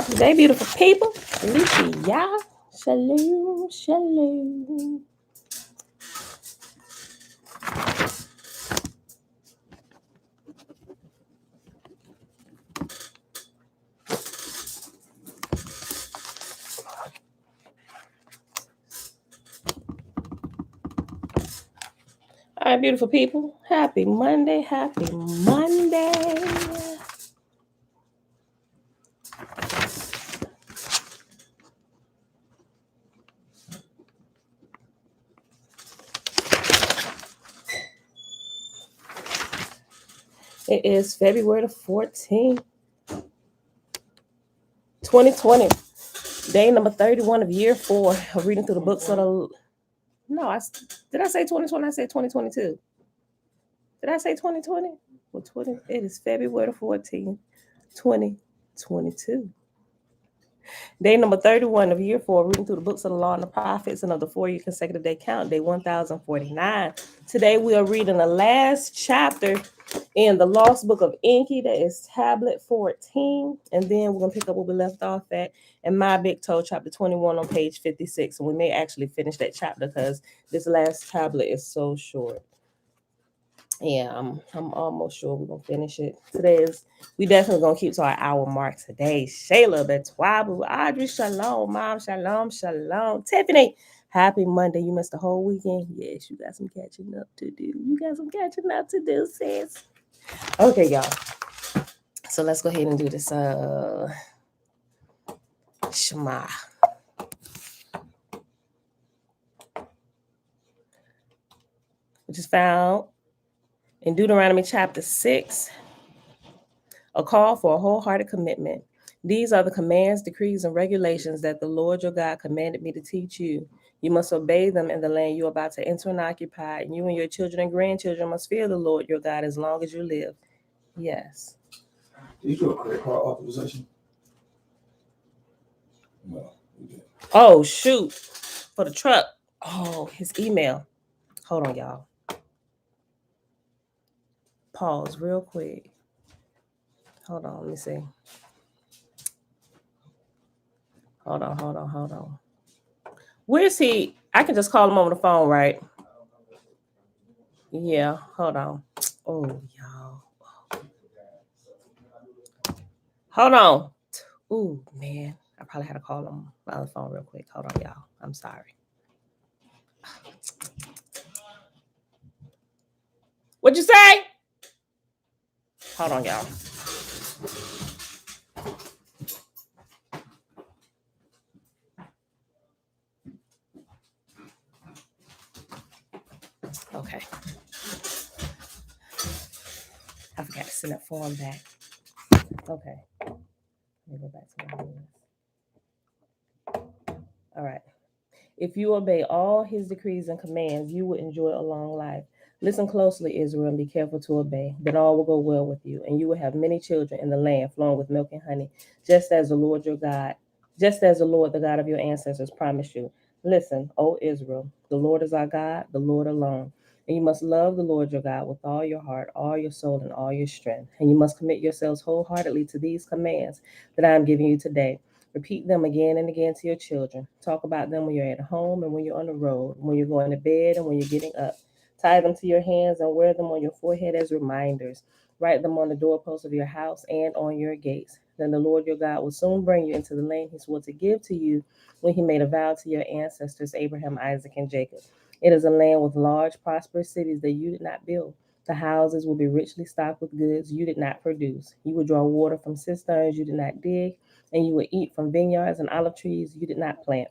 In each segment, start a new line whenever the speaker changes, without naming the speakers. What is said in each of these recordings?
God for today, beautiful people. Y'all. Shalom, shalom. All right, beautiful people. Happy Monday. Happy Monday. It is February the 14th, 2020. Day number 31 of year 4 of reading through the books of the... No, did I say 2020? I said 2022. Did I say 2020? Well, it is February the 14th, 2022. Day number 31 of year 4, reading through the books of the law and the prophets and of the 4-year consecutive day count, day 1049. Today we are reading the last chapter in the Lost Book of Enki, that is tablet 14. And then we're going to pick up where we left off at in My Big Toe, chapter 21 on page 56. And we may actually finish that chapter because this last tablet is so short. Yeah, I'm almost sure we're gonna finish it. We definitely gonna keep to our hour mark today. Shayla, Betwabu, Audrey, Shalom, Mom, Shalom, Shalom. Tiffany, happy Monday. You missed the whole weekend. Yes, you got some catching up to do. Sis. Okay, y'all. So let's go ahead and do this. Shema. Which is found in Deuteronomy chapter 6, a call for a wholehearted commitment. These are the commands, decrees, and regulations that the Lord your God commanded me to teach you. You must obey them in the land you are about to enter and occupy, and you and your children and grandchildren must fear the Lord your God as long as you live. Yes.
Did you do a credit card authorization? No, we didn't.
Oh, shoot. For the truck. Oh, his email. Hold on, y'all. Pause real quick. Hold on, let me see. Hold on. Where's he? I can just call him over the phone, right? Yeah, hold on. Oh, y'all. Hold on. Ooh, man. I probably had to call him on the phone real quick. Hold on, y'all. I'm sorry. What'd you say? Hold on, y'all. Okay. I forgot to send that form back. Okay. Let me go back to my list. All right. If you obey all his decrees and commands, you will enjoy a long life. Listen closely, Israel, and be careful to obey. Then all will go well with you, and you will have many children in the land flowing with milk and honey, just as the Lord, the God of your ancestors, promised you. Listen, O Israel, the Lord is our God, the Lord alone. And you must love the Lord your God with all your heart, all your soul, and all your strength. And you must commit yourselves wholeheartedly to these commands that I am giving you today. Repeat them again and again to your children. Talk about them when you're at home and when you're on the road, when you're going to bed and when you're getting up. Tie them to your hands and wear them on your forehead as reminders. Write them on the doorposts of your house and on your gates. Then the Lord your God will soon bring you into the land he swore to give to you when he made a vow to your ancestors, Abraham, Isaac, and Jacob. It is a land with large, prosperous cities that you did not build. The houses will be richly stocked with goods you did not produce. You will draw water from cisterns you did not dig, and you will eat from vineyards and olive trees you did not plant.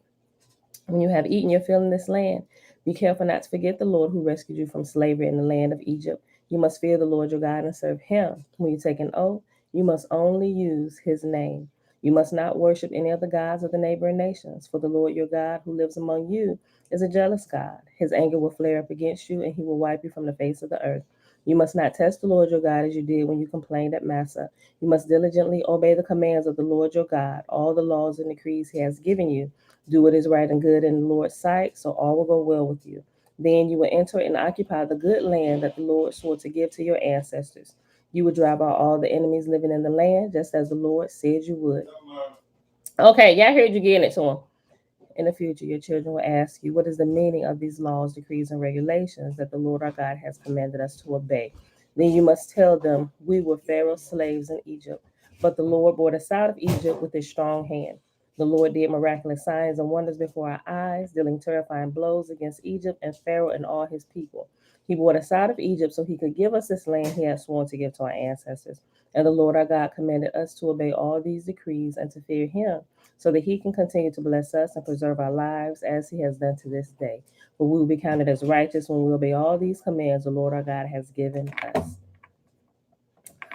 When you have eaten your fill in this land, be careful not to forget the Lord who rescued you from slavery in the land of Egypt. You must fear the Lord your God and serve him. When you take an oath, you must only use his name. You must not worship any of the gods of the neighboring nations, for the Lord your God who lives among you is a jealous God. His anger will flare up against you, and he will wipe you from the face of the earth. You must not test the Lord your God as you did when you complained at Massa. You must diligently obey the commands of the Lord your God, all the laws and decrees he has given you. Do what is right and good in the Lord's sight, so all will go well with you. Then you will enter and occupy the good land that the Lord swore to give to your ancestors. You will drive out all the enemies living in the land, just as the Lord said you would. Okay, y'all heard you getting it to them. In the future, your children will ask you, what is the meaning of these laws, decrees, and regulations that the Lord our God has commanded us to obey? Then you must tell them, we were Pharaoh's slaves in Egypt, but the Lord brought us out of Egypt with his strong hand. The Lord did miraculous signs and wonders before our eyes, dealing terrifying blows against Egypt and Pharaoh and all his people. He brought us out of Egypt so he could give us this land he had sworn to give to our ancestors. And the Lord our God commanded us to obey all these decrees and to fear him, so that he can continue to bless us and preserve our lives as he has done to this day. For we will be counted as righteous when we obey all these commands the Lord our God has given us.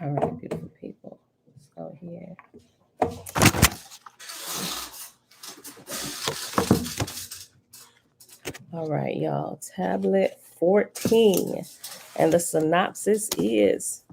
All right, beautiful people. Let's go here. All right, y'all. Tablet 14. And the synopsis is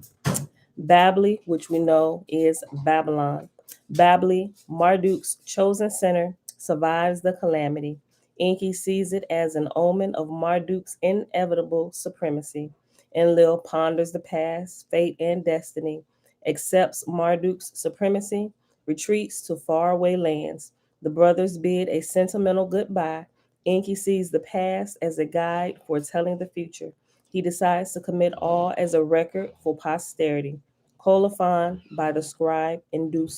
Babli, which we know is Babylon. Babli, Marduk's chosen sinner, survives the calamity. Enki sees it as an omen of Marduk's inevitable supremacy. Enlil ponders the past, fate, and destiny, accepts Marduk's supremacy, retreats to faraway lands. The brothers bid a sentimental goodbye. Enki sees the past as a guide foretelling the future. He decides to commit all as a record for posterity. Colophon by the scribe Indubsar.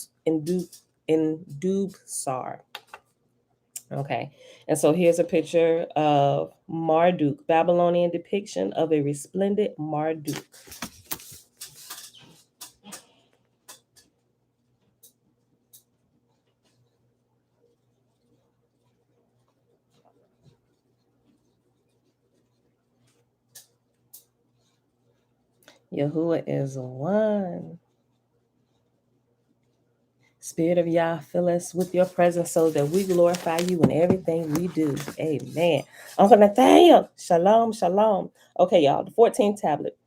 Okay, and so here's a picture of Marduk, Babylonian depiction of a resplendent Marduk. Yahuwah is one. Spirit of Yah, fill us with your presence so that we glorify you in everything we do. Amen. Uncle Nathaniel, shalom, shalom. Okay, y'all, the 14th tablet.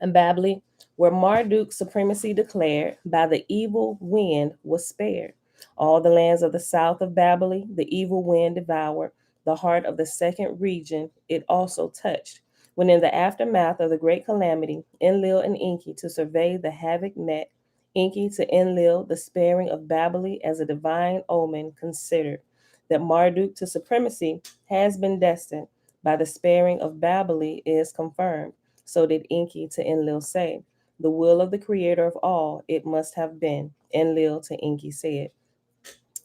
And Babli, where Marduk's supremacy declared by the evil wind was spared. All the lands of the south of Babli, the evil wind devoured. The heart of the second region it also touched. When in the aftermath of the great calamity, Enlil and Enki to survey the havoc met, Enki to Enlil the sparing of Babli as a divine omen considered, that Marduk to supremacy has been destined, by the sparing of Babli is confirmed. So did Enki to Enlil say, the will of the creator of all it must have been. Enlil to Enki said.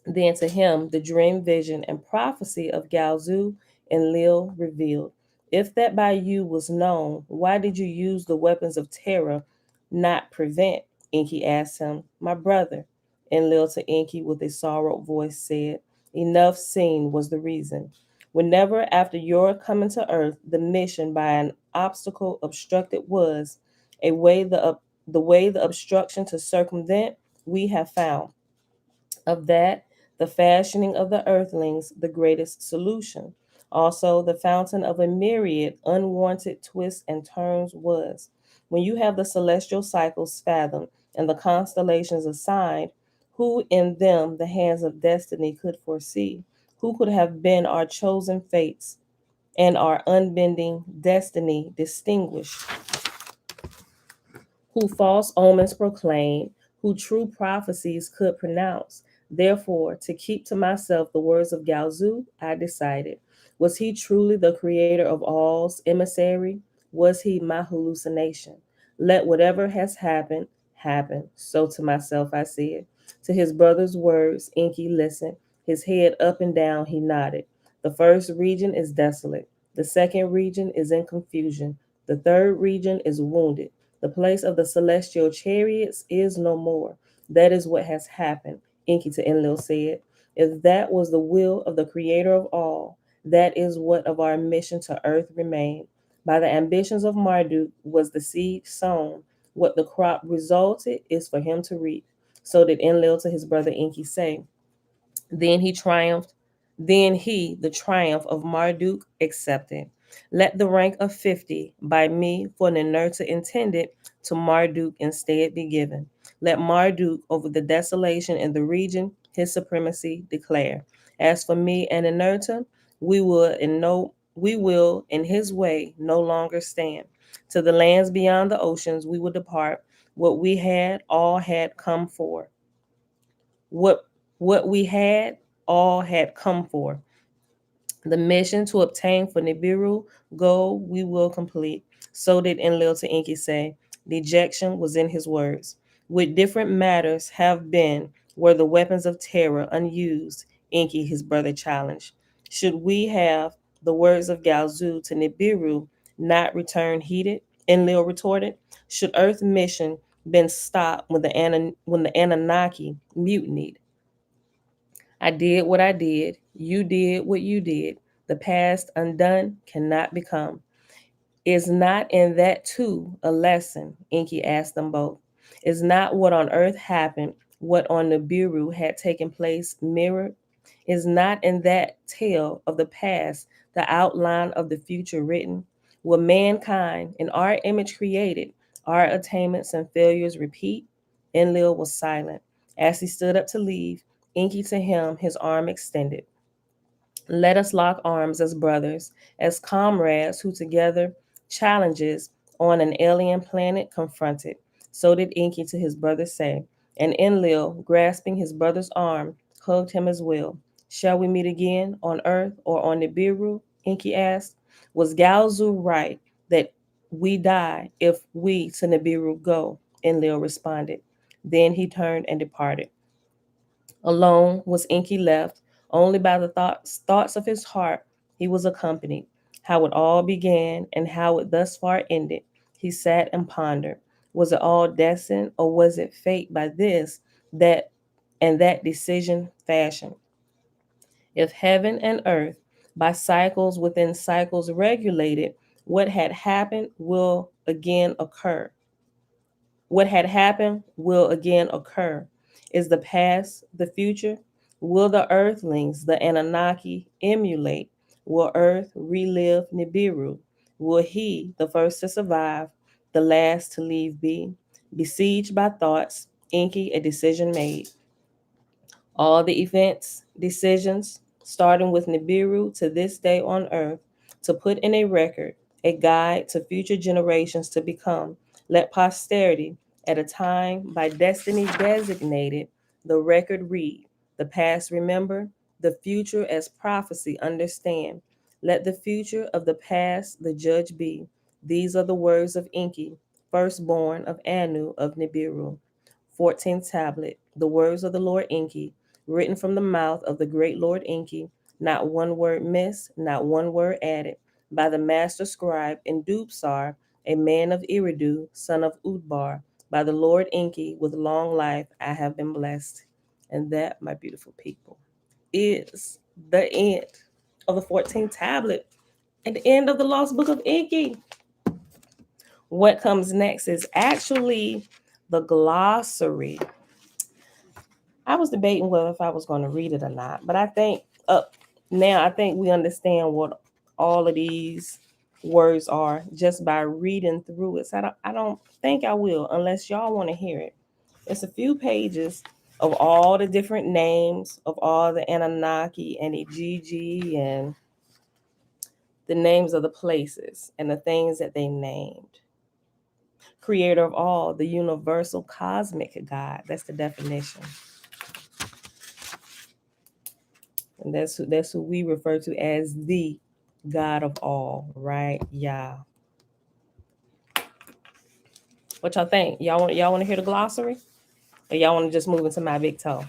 Then to him the dream, vision, and prophecy of Galzu Enlil revealed. If that by you was known, why did you use the weapons of terror, not prevent? Enki asked him, my brother. Enlil to Enki with a sorrowed voice said, enough seen was the reason. Whenever after your coming to earth, the mission by an obstacle obstructed was the way the obstruction to circumvent we have found. Of that, the fashioning of the earthlings, the greatest solution. Also, the fountain of a myriad unwanted twists and turns was. When you have the celestial cycles fathomed and the constellations assigned, who in them the hands of destiny could foresee? Who could have been our chosen fates and our unbending destiny distinguished? Who false omens proclaim, who true prophecies could pronounce. Therefore, to keep to myself the words of Galzu, I decided. Was he truly the creator of all's emissary? Was he my hallucination? Let whatever has happened, happen. So to myself I said. To his brother's words, Enki listened. His head up and down he nodded. The first region is desolate. The second region is in confusion. The third region is wounded. The place of the celestial chariots is no more. That is what has happened, Enki to Enlil said. If that was the will of the creator of all, that is what of our mission to earth remained. By the ambitions of Marduk was the seed sown. What the crop resulted is for him to reap. So did Enlil to his brother Enki say. Then he triumphed. Then he, the triumph of Marduk, accepted. Let the rank of 50 by me for an inerta intended to Marduk instead be given. Let Marduk over the desolation in the region his supremacy declare. As for me and inerta, we will in his way no longer stand. To the lands beyond the oceans we will depart. What we had all had come for. What What we had all had come for. The mission to obtain for Nibiru goal we will complete. So did Enlil to Enki say. Dejection was in his words. With different matters have been were the weapons of terror unused, Enki his brother challenged. Should we have the words of Galzu to Nibiru not return heated? Enlil retorted. Should Earth mission been stopped when the Anunnaki mutinied? I did what I did. You did what you did. The past undone cannot become. Is not in that too a lesson? Enki asked them both. Is not what on earth happened, what on Nibiru had taken place mirrored? Is not in that tale of the past the outline of the future written? Will mankind, in our image created, our attainments and failures repeat? Enlil was silent. As he stood up to leave, Enki to him his arm extended. Let us lock arms as brothers, as comrades who together challenges on an alien planet confronted. So did Enki to his brother say, and Enlil, grasping his brother's arm, hugged him as well. Shall we meet again on Earth or on Nibiru? Enki asked. Was Galzu right that we die if we to Nibiru go? Enlil responded. Then he turned and departed. Alone was Enki left, only by the thoughts of his heart he was accompanied. How it all began and how it thus far ended, he sat and pondered. Was it all destined, or was it fate by this, that, and that decision fashioned? If heaven and earth, by cycles within cycles regulated, what had happened will again occur. What had happened will again occur. Is the past the future? Will the earthlings, the Anunnaki, emulate? Will Earth relive Nibiru? Will he, the first to survive, the last to leave be? Besieged by thoughts, Enki a decision made. All the events, decisions, starting with Nibiru to this day on earth, to put in a record, a guide to future generations to become. Let posterity, at a time by destiny designated, the record read, the past remember, the future as prophecy understand. Let the future of the past the judge be. These are the words of Enki, firstborn of Anu of Nibiru. 14th tablet, the words of the Lord Enki, written from the mouth of the great Lord Enki, not one word missed, not one word added, by the master scribe in Dubsar, a man of Eridu, son of Udbar, by the Lord Enki, with long life I have been blessed. And that, my beautiful people, is the end of the 14th tablet and the end of the Lost Book of Enki. What comes next is actually the glossary. I was debating whether if I was going to read it or not, but I think now I think we understand what all of these words are just by reading through it. So I don't think I will unless y'all want to hear it. It's a few pages of all the different names of all the Anunnaki and Ijiji and the names of the places and the things that they named. Creator of all, the universal cosmic God. That's the definition. And that's who we refer to as the God of all, right? Yeah. What y'all think? Y'all want to hear the glossary? Or y'all want to just move into my big toe?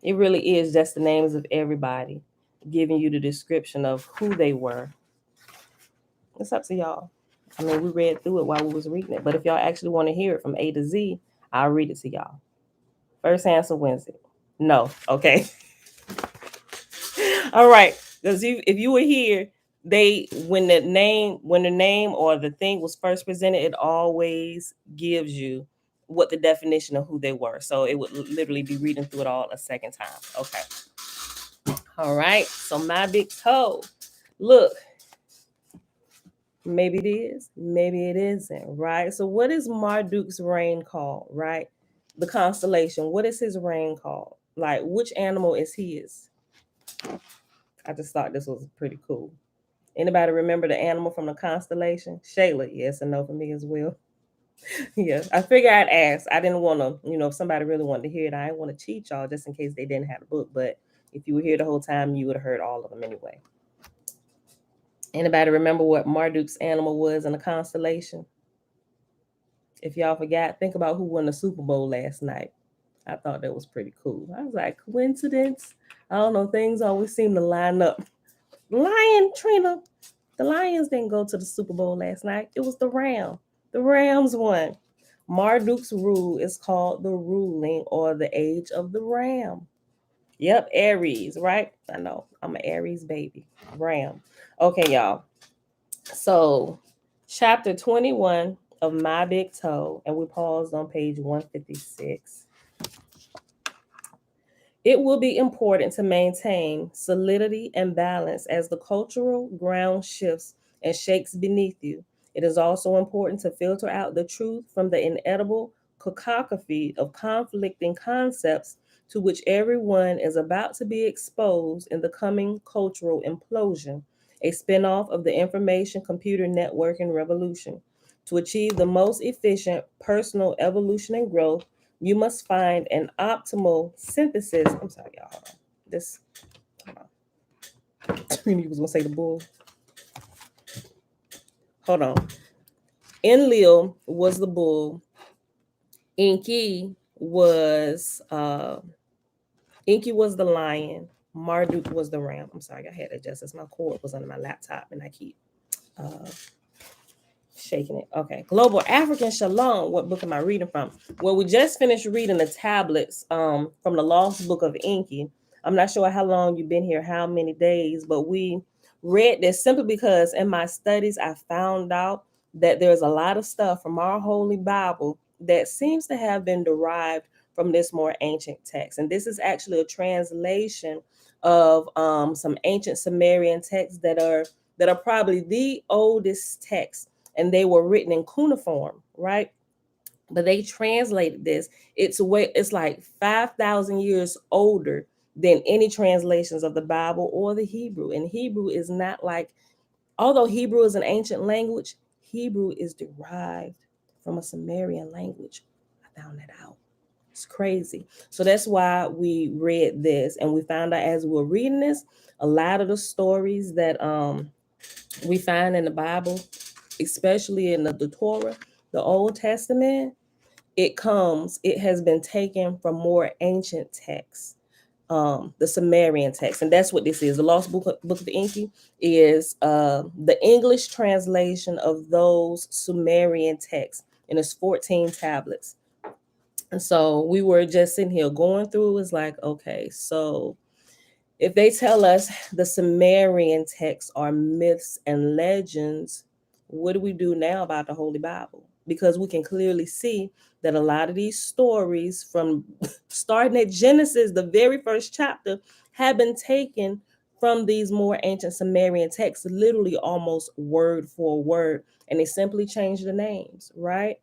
It really is just the names of everybody, giving you the description of who they were. It's up to y'all. I mean, we read through it while we was reading it, but if y'all actually want to hear it from A to Z, I'll read it to y'all. First answer Wednesday. No. Okay. All right. Because if you were here, they when the name or the thing was first presented, it always gives you what the definition of who they were. So it would literally be reading through it all a second time. Okay. All right. So my big toe. Look, maybe it is, maybe it isn't, right? So what is Marduk's reign called, right? The constellation. What is his reign called? Like which animal is his? I just thought this was pretty cool. Anybody remember the animal from the constellation? Shayla, yes and no for me as well. Yeah, I figured I'd ask. I didn't want to, if somebody really wanted to hear it, I didn't want to cheat y'all just in case they didn't have the book. But if you were here the whole time, you would have heard all of them anyway. Anybody remember what Marduk's animal was in the constellation? If y'all forgot, think about who won the Super Bowl last night. I thought that was pretty cool. I was like, coincidence? I don't know. Things always seem to line up. Lion, Trina. The Lions didn't go to the Super Bowl last night. It was the Rams. The Rams won. Marduk's rule is called the ruling or the age of the ram. Yep, Aries, right? I know. I'm an Aries baby. Ram. Okay, y'all. So, chapter 21 of My Big Toe, and we paused on page 156. It will be important to maintain solidity and balance as the cultural ground shifts and shakes beneath you. It is also important to filter out the truth from the inedible cacophony of conflicting concepts to which everyone is about to be exposed in the coming cultural implosion, a spinoff of the information computer networking revolution. To achieve the most efficient personal evolution and growth, you must find an optimal synthesis. I'm sorry, y'all. Hold on. This, hold on. Trini was gonna say the bull. Hold on. Enlil was the bull. Enki was the lion. Marduk was the ram. I'm sorry, I had to adjust this. My cord was under my laptop, and I keep shaking it. Okay. Global African Shalom. What book am I reading from? Well, we just finished reading the tablets from the Lost Book of Enki. I'm not sure how long you've been here, how many days, but we read this simply because in my studies I found out that there's a lot of stuff from our Holy Bible that seems to have been derived from this more ancient text. And this is actually a translation of some ancient Sumerian texts that are probably the oldest texts, and they were written in cuneiform, right? But they translated this. It's like 5,000 years older than any translations of the Bible or the Hebrew. And Hebrew is not like, although Hebrew is an ancient language, Hebrew is derived from a Sumerian language. I found that out. It's crazy. So that's why we read this, and we found out as we were reading this, a lot of the stories that we find in the Bible, especially in the Torah, the Old Testament, it has been taken from more ancient texts, the Sumerian text. And that's what this is. The Lost Book of Enki is the English translation of those Sumerian texts, and it's 14 tablets. And so we were just sitting here going through, it was like, okay, so if they tell us the Sumerian texts are myths and legends, what do we do now about the Holy Bible? Because we can clearly see that a lot of these stories from starting at Genesis, the very first chapter, have been taken from these more ancient Sumerian texts, literally almost word for word, and they simply change the names, right?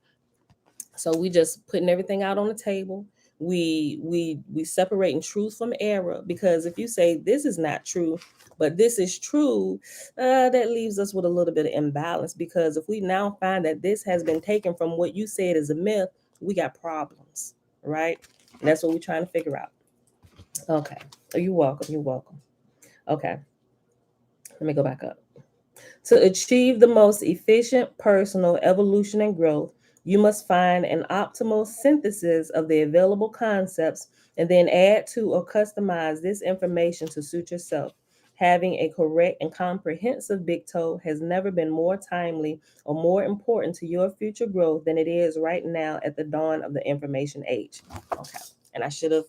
So we just putting everything out on the table. We separating truth from error, because if you say this is not true, but this is true, that leaves us with a little bit of imbalance, because if we now find that this has been taken from what you said is a myth, we got problems, right? And that's what we're trying to figure out. Okay. Oh, you're welcome. You're welcome. Okay. Let me go back up. To achieve the most efficient personal evolution and growth, you must find an optimal synthesis of the available concepts and then add to or customize this information to suit yourself. Having a correct and comprehensive big toe has never been more timely or more important to your future growth than it is right now at the dawn of the information age. Okay. And I should have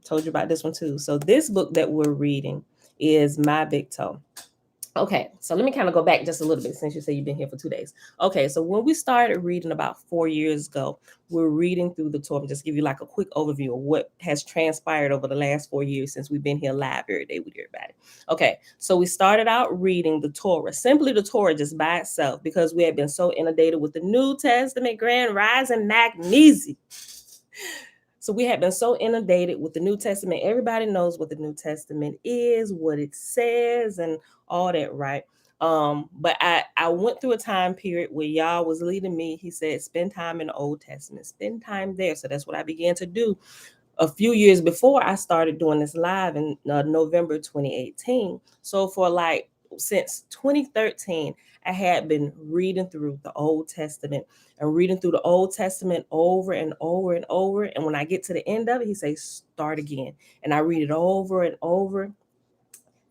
told you about this one too. So this book that we're reading is My Big Toe. Okay, so let me kind of go back just a little bit since you say you've been here for 2 days. Okay, so when we started reading about 4 years ago, we're reading through the Torah. Just give you like a quick overview of what has transpired over the last 4 years since we've been here live every day with everybody. Okay, so we started out reading the Torah, simply the Torah just by itself, because we had been so inundated with the New Testament, Grand Rising, Magnesium. So we have been so inundated with the New Testament. Everybody knows what the New Testament is, what it says, and all that, right? But I went through a time period where Yah was leading me. He said, spend time in the Old Testament, spend time there. So that's what I began to do a few years before I started doing this live in November 2018. So for like since 2013, I had been reading through the Old Testament and reading through the Old Testament over and over and over. And when I get to the end of it, he says, start again. And I read it over and over.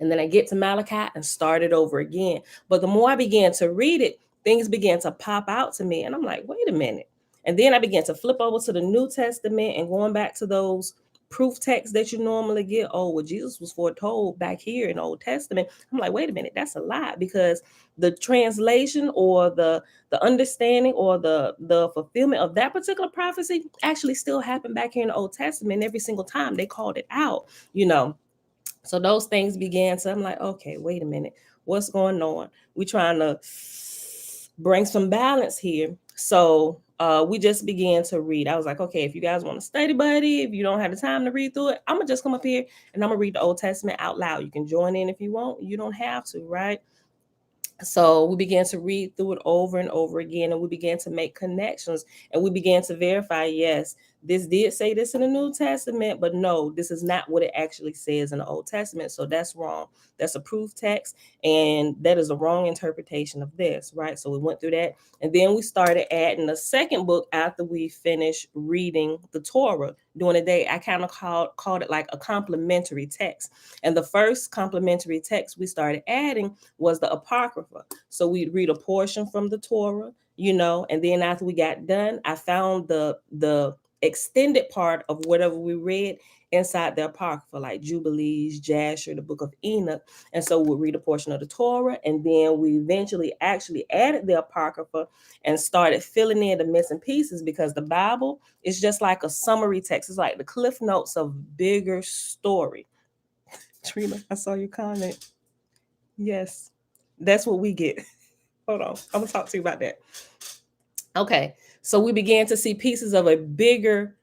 And then I get to Malachi and start it over again. But the more I began to read it, things began to pop out to me. And I'm like, wait a minute. And then I began to flip over to the New Testament and going back to those proof texts that you normally get. Oh, well, Jesus was foretold back here in the Old Testament. I'm like, wait a minute, that's a lie, because the translation or the understanding or the fulfillment of that particular prophecy actually still happened back here in the Old Testament. Every single time they called it out, you know. So those things began to, I'm like, okay, wait a minute, what's going on? We're trying to bring some balance here. So we just began to read. I was like, okay, if you guys want to study buddy, if you don't have the time to read through it, I'm gonna just come up here and I'm gonna read the Old Testament out loud. You can join in if you want, you don't have to, right? So we began to read through it over and over again, and we began to make connections, and we began to verify, yes, this did say this in the New Testament, but no, this is not what it actually says in the Old Testament. So that's wrong. That's a proof text, and that is a wrong interpretation of this, right? So we went through that, and then we started adding a second book after we finished reading the Torah during the day. I kind of called it like a complementary text. And the first complementary text we started adding was the Apocrypha. So we'd read a portion from the Torah, you know, and then after we got done, I found the extended part of whatever we read inside the Apocrypha, like Jubilees, Jasher, the Book of Enoch. And so we'll read a portion of the Torah, and then we eventually actually added the Apocrypha and started filling in the missing pieces, because the Bible is just like a summary text. It's like the cliff notes of bigger story. Trina, I saw your comment. Yes, that's what we get. Hold on, I'm gonna talk to you about that. Okay, so we began to see pieces of a bigger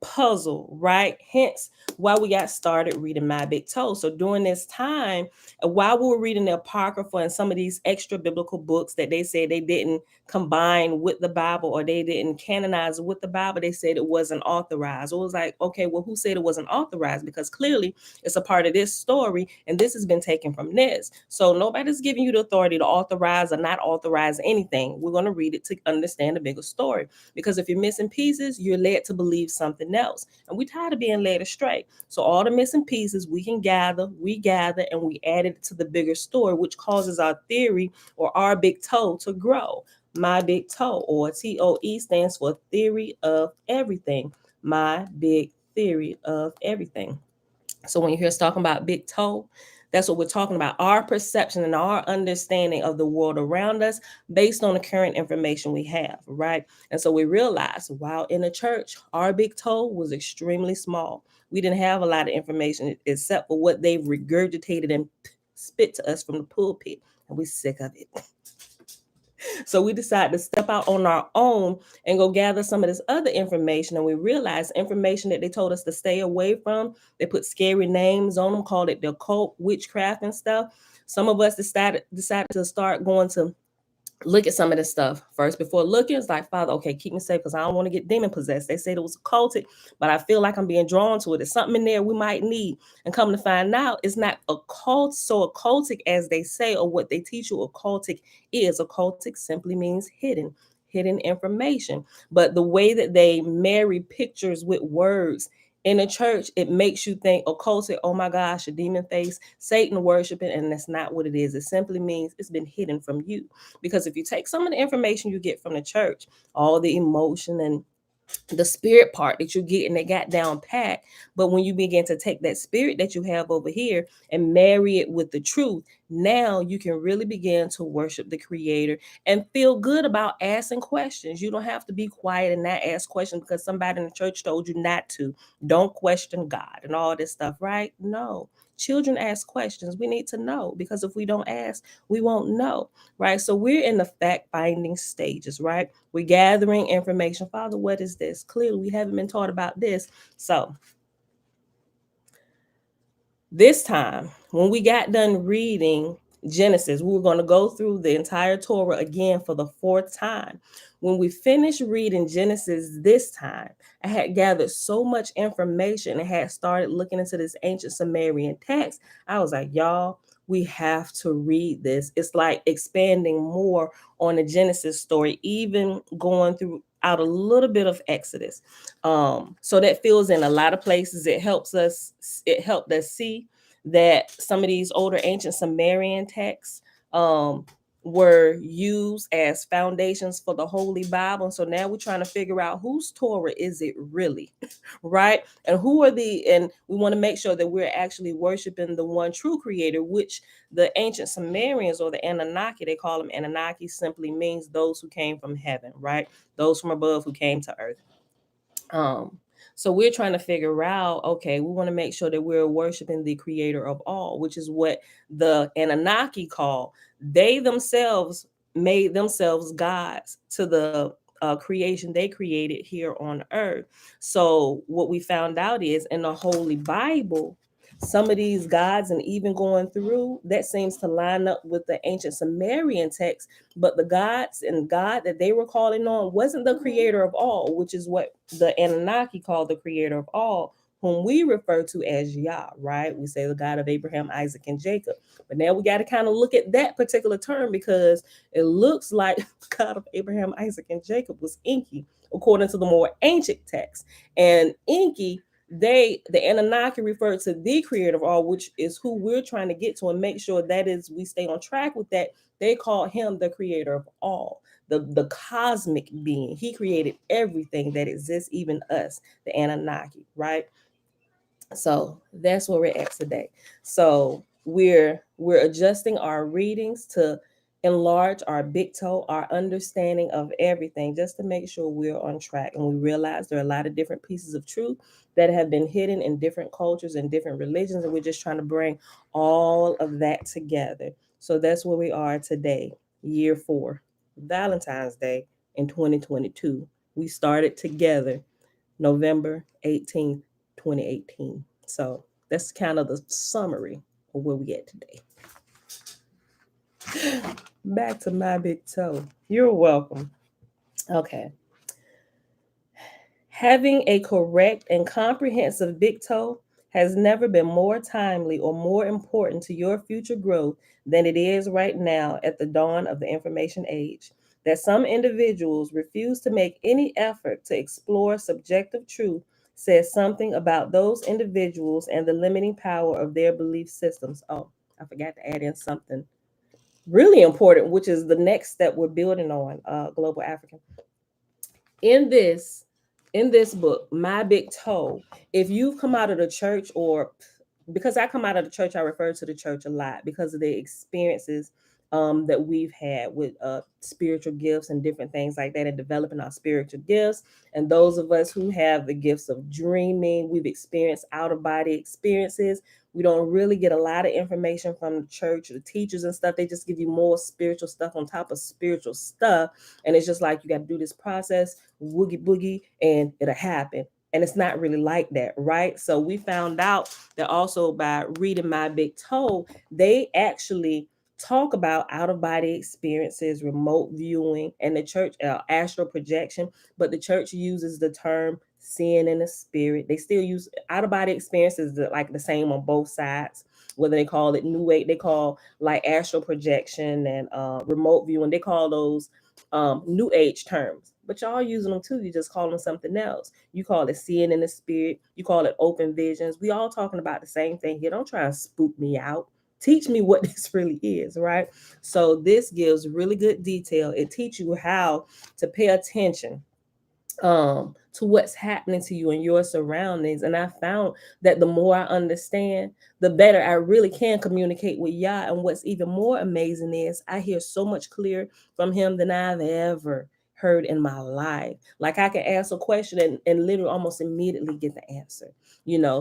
puzzle, right? Hence why we got started reading My Big Toe. So during this time, while we were reading the Apocrypha and some of these extra biblical books that they said they didn't combine with the Bible or they didn't canonize with the Bible, they said it wasn't authorized. It was like, okay, well, who said it wasn't authorized? Because clearly it's a part of this story and this has been taken from this. So nobody's giving you the authority to authorize or not authorize anything. We're going to read it to understand the bigger story. Because if you're missing pieces, you're led to believe something else. And we're tired of being led astray. So all the missing pieces we can gather, and we add it to the bigger story, which causes our theory or our big toe to grow. My Big Toe, or TOE, stands for Theory of Everything. My Big Theory of Everything. So when you hear us talking about big toe, that's what we're talking about. Our perception and our understanding of the world around us based on the current information we have, right? And so we realize while in the church, our big toe was extremely small. We didn't have a lot of information except for what they've regurgitated and spit to us from the pulpit. And we're sick of it. So we decided to step out on our own and go gather some of this other information. And we realized information that they told us to stay away from. They put scary names on them, called it the occult, witchcraft and stuff. Some of us decided to start going to look at some of this stuff first. Before looking, it's like, Father, okay, keep me safe because I don't want to get demon possessed. They said it was occultic, but I feel like I'm being drawn to it. There's something in there we might need. And come to find out, it's not so occultic as they say or what they teach you occultic is. Occultic simply means hidden information. But the way that they marry pictures with words in a church, it makes you think occultic, oh my gosh, a demon face, Satan worshiping, and that's not what it is. It simply means it's been hidden from you. Because if you take some of the information you get from the church, all the emotion and the spirit part that you get and they got down pat, but when you begin to take that spirit that you have over here and marry it with the truth, now you can really begin to worship the creator and feel good about asking questions. You don't have to be quiet and not ask questions because somebody in the church told you not to. Don't question God and all this stuff, right? No. Children ask questions. We need to know, because if we don't ask, we won't know, right? So we're in the fact-finding stages, right? We're gathering information. Father, what is this? Clearly, we haven't been taught about this. So this time, when we got done reading Genesis. We were going to go through the entire Torah again for the fourth time. When we finished reading Genesis this time, I had gathered so much information and had started looking into this ancient Sumerian text. I was like, y'all, we have to read this. It's like expanding more on the Genesis story, even going through out a little bit of Exodus. So that fills in a lot of places. It helped us see that some of these older ancient Sumerian texts were used as foundations for the Holy Bible. And so now we're trying to figure out whose Torah is it really, right? And and we want to make sure that we're actually worshiping the one true creator, which the ancient Sumerians or the Anunnaki, they call them Anunnaki, simply means those who came from heaven, right? Those from above who came to earth. So we're trying to figure out, okay, we want to make sure that we're worshiping the creator of all, which is what the Anunnaki call. They themselves made themselves gods to the creation they created here on earth. So what we found out is in the Holy Bible, some of these gods, and even going through, that seems to line up with the ancient Sumerian text, but the gods and God that they were calling on wasn't the creator of all, which is what the Anunnaki called the creator of all, whom we refer to as Yah, right? We say the God of Abraham, Isaac, and Jacob. But now we got to kind of look at that particular term, because it looks like the God of Abraham, Isaac, and Jacob was Enki, according to the more ancient text. And Enki, the Anunnaki referred to the creator of all, which is who we're trying to get to and make sure that is we stay on track with that. They call him the creator of all, the cosmic being. He created everything that exists, even us, the Anunnaki, right? So that's where we're at today. So we're adjusting our readings to enlarge our big toe, our understanding of everything, just to make sure we're on track. And we realize there are a lot of different pieces of truth that have been hidden in different cultures and different religions, and we're just trying to bring all of that together. So that's where we are today, year 4, Valentine's Day in 2022. We started together November 18th, 2018. So that's kind of the summary of where we at today. Back to my big toe. You're welcome. Okay. Having a correct and comprehensive big toe has never been more timely or more important to your future growth than it is right now at the dawn of the information age. That some individuals refuse to make any effort to explore subjective truth says something about those individuals and the limiting power of their belief systems. Oh, I forgot to add in something really important, which is the next step we're building on, Global African. In this book, My Big Toe, if you've come out of the church, or because I come out of the church, I refer to the church a lot because of the experiences that we've had with spiritual gifts and different things like that, and developing our spiritual gifts. And those of us who have the gifts of dreaming, we've experienced out of body experiences. We don't really get a lot of information from the church, the teachers and stuff. They just give you more spiritual stuff on top of spiritual stuff. And it's just like you got to do this process, woogie boogie, and it'll happen. And it's not really like that, right? So we found out that also by reading My Big Toe, they actually talk about out of body experiences, remote viewing, and the church astral projection. But the church uses the term seeing in the spirit. They still use out of body experiences like the same on both sides. Whether they call it new age, they call like astral projection and remote viewing. They call those new age terms, but y'all using them too. You just call them something else. You call it seeing in the spirit. You call it open visions. We all talking about the same thing here. Don't try and spook me out. Teach me what this really is, right? So this gives really good detail. It teaches you how to pay attention to what's happening to you and your surroundings. And I found that the more I understand, the better I really can communicate with Yah. And what's even more amazing is I hear so much clearer from him than I've ever heard in my life. Like I can ask a question and literally almost immediately get the answer,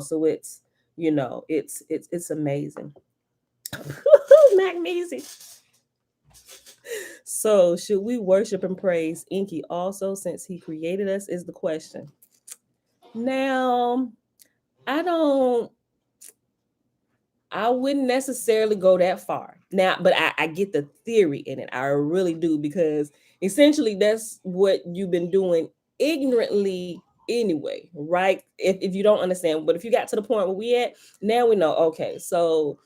so it's amazing. Magnesium. So, should we worship and praise Enki also, since he created us, is the question. Now, I don't I wouldn't necessarily go that far now, but I get the theory in it. I really do, because essentially that's what you've been doing ignorantly anyway, right? If you don't understand, but if you got to the point where we at, now we know, okay, so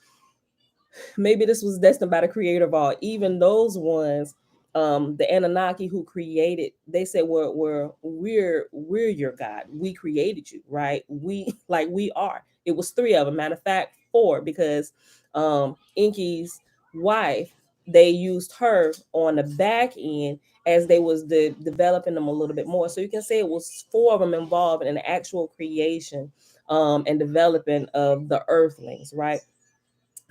maybe this was destined by the creator of all. Even those ones, the Anunnaki who created, they said we're your God. We created you, right? We like we are. It was three of them. Matter of fact, four, because Enki's wife, they used her on the back end as they was developing them a little bit more. So you can say it was four of them involved in the actual creation and developing of the earthlings, right?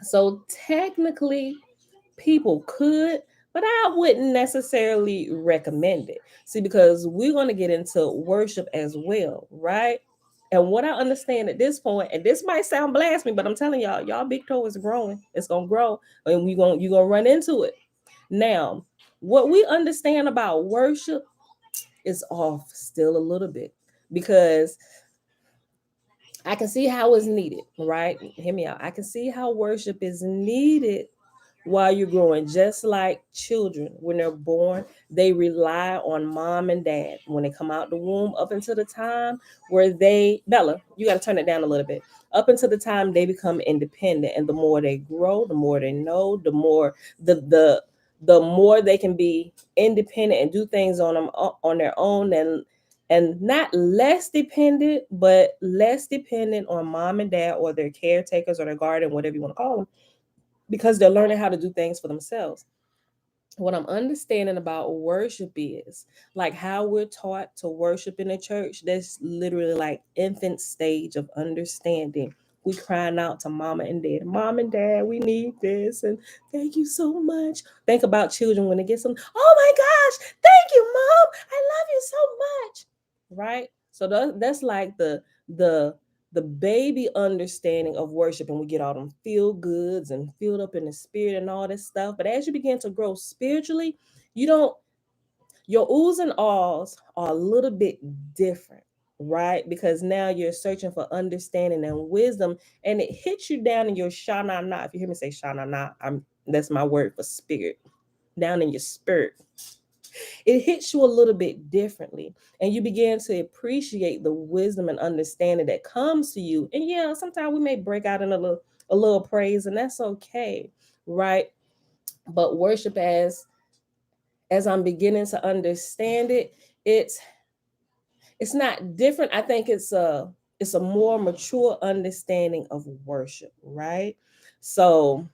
So technically, people could, but I wouldn't necessarily recommend it. See, because we're going to get into worship as well, right? And what I understand at this point, and this might sound blasphemy, but I'm telling y'all, y'all big toe is growing. It's gonna grow, and you're gonna run into it. Now, what we understand about worship is off still a little bit, because I can see how it's needed, right? Hear me out. I can see how worship is needed while you're growing, just like children when they're born. They rely on mom and dad when they come out the womb up until the time where they, Bella, you got to turn it down a little bit, up until the time they become independent. And the more they grow, the more they know, the more the more they can be independent and do things on their own, and not less dependent, but less dependent on mom and dad or their caretakers or their guardian, whatever you want to call them, because they're learning how to do things for themselves. What I'm understanding about worship is like how we're taught to worship in the church. That's literally like infant stage of understanding. We crying out to mama and dad, mom and dad, we need this, and thank you so much. Think about children when they get some, oh my gosh, thank you, mom, I love you so much, right? So that's like the the baby understanding of worship, and we get all them feel goods and filled up in the spirit and all this stuff. But as you begin to grow spiritually, you don't, your oohs and ahs are a little bit different, right? Because now you're searching for understanding and wisdom, and it hits you down in your shana na. If you hear me say shana na, that's my word for spirit, down in your spirit. It hits you a little bit differently, and you begin to appreciate the wisdom and understanding that comes to you. And yeah, sometimes we may break out in a little praise, and that's okay, right? But worship, as I'm beginning to understand it, it's it's not different. I think it's a more mature understanding of worship, right? So,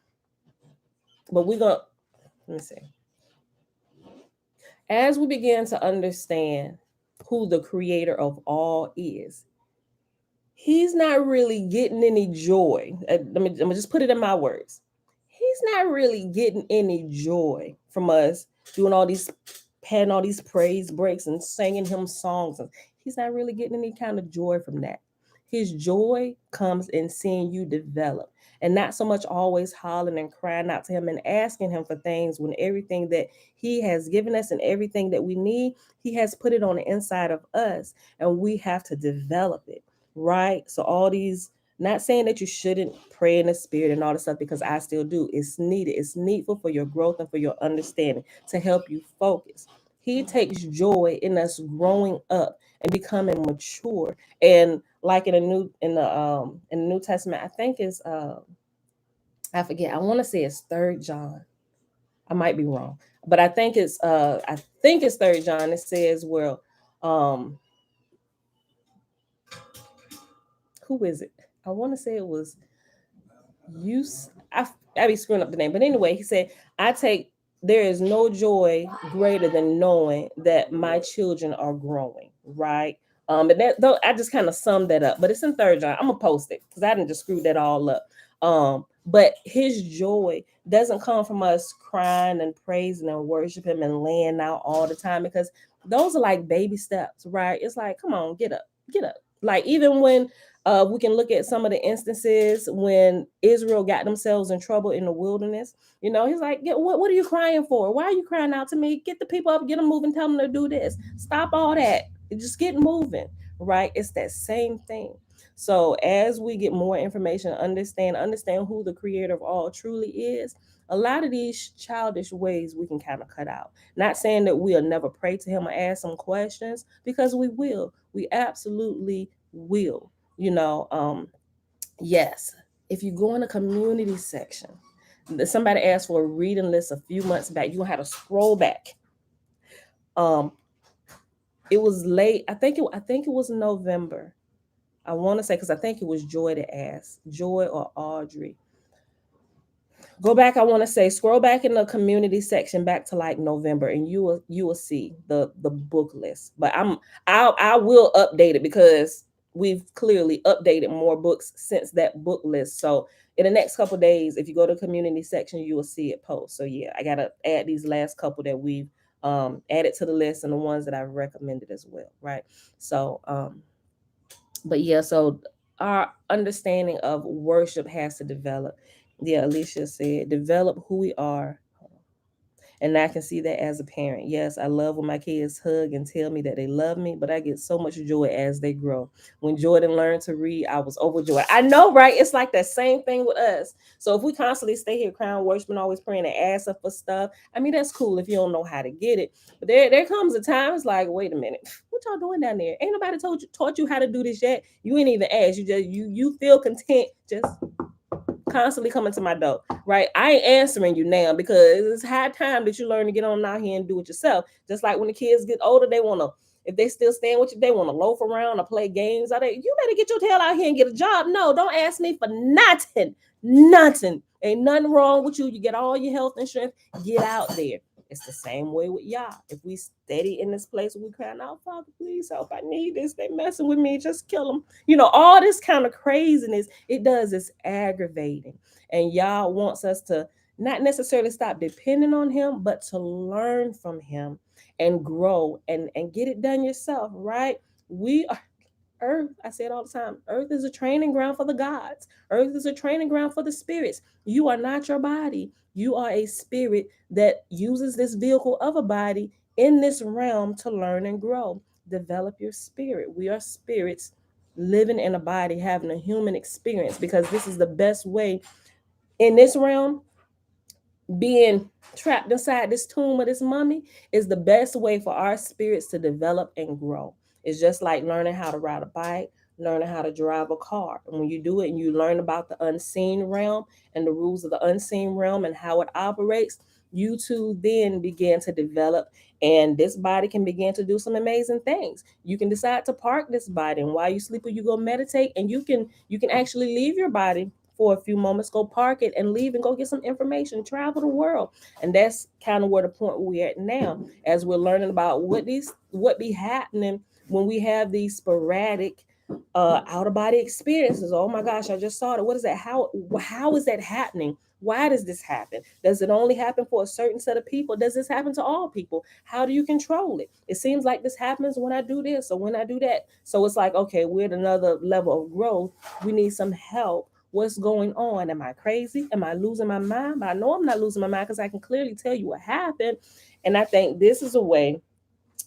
but we're gonna, let me see, as we begin to understand who the creator of all is, he's not really getting any joy. Let me just put it in my words. He's not really getting any joy from us doing all these, having all these praise breaks and singing him songs. He's not really getting any kind of joy from that. His joy comes in seeing you develop, and not so much always hollering and crying out to him and asking him for things, when everything that he has given us and everything that we need, he has put it on the inside of us, and we have to develop it, right? So all these, not saying that you shouldn't pray in the spirit and all this stuff, because I still do. It's needed. It's needful for your growth and for your understanding, to help you focus. He takes joy in us growing up and becoming mature. And like in the New Testament, I think it's I forget. I want to say it's Third John. I might be wrong, but I think it's Third John. It says, well, um, who is it? I want to say it was use I be screwing up the name, but anyway, he said, I take, there is no joy greater than knowing that my children are growing, right? But that, though, I just kind of summed that up, but it's in Third John. I'm gonna post it because I didn't just screw that all up. But his joy doesn't come from us crying and praising and worship him and laying out all the time, because those are like baby steps, right? It's like, come on, get up, get up. Like, even when we can look at some of the instances when Israel got themselves in trouble in the wilderness. He's like, what are you crying for? Why are you crying out to me? Get the people up, get them moving, tell them to do this. Stop all that. Just get moving, right? It's that same thing. So as we get more information, understand who the creator of all truly is, a lot of these childish ways we can kind of cut out. Not saying that we'll never pray to him or ask some questions, because we will. We absolutely will. Yes. If you go in the community section, somebody asked for a reading list a few months back. You have to scroll back. It was late. I think it was November. I want to say, because I think it was Joy that asked, Joy or Audrey. Go back. I want to say, scroll back in the community section back to like November, and you will see the book list. But I will update it, because we've clearly updated more books since that book list. So in the next couple of days, if you go to the community section, you will see it post. So yeah, I gotta add these last couple that we've added to the list, and the ones that I've recommended as well, right? So but yeah, so our understanding of worship has to develop. Yeah, Alicia said, develop who we are. And I can see that as a parent. Yes, I love when my kids hug and tell me that they love me, but I get so much joy as they grow. When Jordan learned to read, I was overjoyed. I know, right? It's like that same thing with us. So if we constantly stay here crying, worshiping, always praying and asking for stuff, I mean, that's cool if you don't know how to get it. But there comes a time, it's like, wait a minute, what y'all doing down there? Ain't nobody taught you how to do this yet. You ain't even asked. You feel content just constantly coming to my door, right? I ain't answering you now, because it's high time that you learn to get on out here and do it yourself. Just like when the kids get older, they want to, if they still staying with you, they want to loaf around or play games. You better get your tail out here and get a job. No, don't ask me for nothing. Nothing. Ain't nothing wrong with you. You get all your health insurance. Get out there. It's the same way with y'all. If we steady in this place, we crying out, Father, please help. I need this. They messing with me. Just kill them. All this kind of craziness it does is aggravating. And y'all wants us to not necessarily stop depending on him, but to learn from him and grow and get it done yourself, right? We are Earth. I say it all the time. Earth is a training ground for the gods. Earth is a training ground for the spirits. You are not your body. You are a spirit that uses this vehicle of a body in this realm to learn and grow. Develop your spirit. We are spirits living in a body, having a human experience, because this is the best way in this realm. Being trapped inside this tomb of this mummy is the best way for our spirits to develop and grow. It's just like learning how to ride a bike, learning how to drive a car. And when you do it and you learn about the unseen realm and the rules of the unseen realm and how it operates, you too then begin to develop, and this body can begin to do some amazing things. You can decide to park this body, and while you sleep or you go meditate, and you can actually leave your body for a few moments, go park it and leave and go get some information, travel the world. And that's kind of where the point we're at now, as we're learning about what be happening when we have these sporadic out of body experiences. Oh my gosh, I just saw it. What is that? How is that happening? Why does this happen? Does it only happen for a certain set of people? Does this happen to all people? How do you control it? It seems like this happens when I do this or when I do that. So it's like, okay, we're at another level of growth. We need some help. What's going on? Am I crazy? Am I losing my mind? But I know I'm not losing my mind, because I can clearly tell you what happened. And I think this is a way,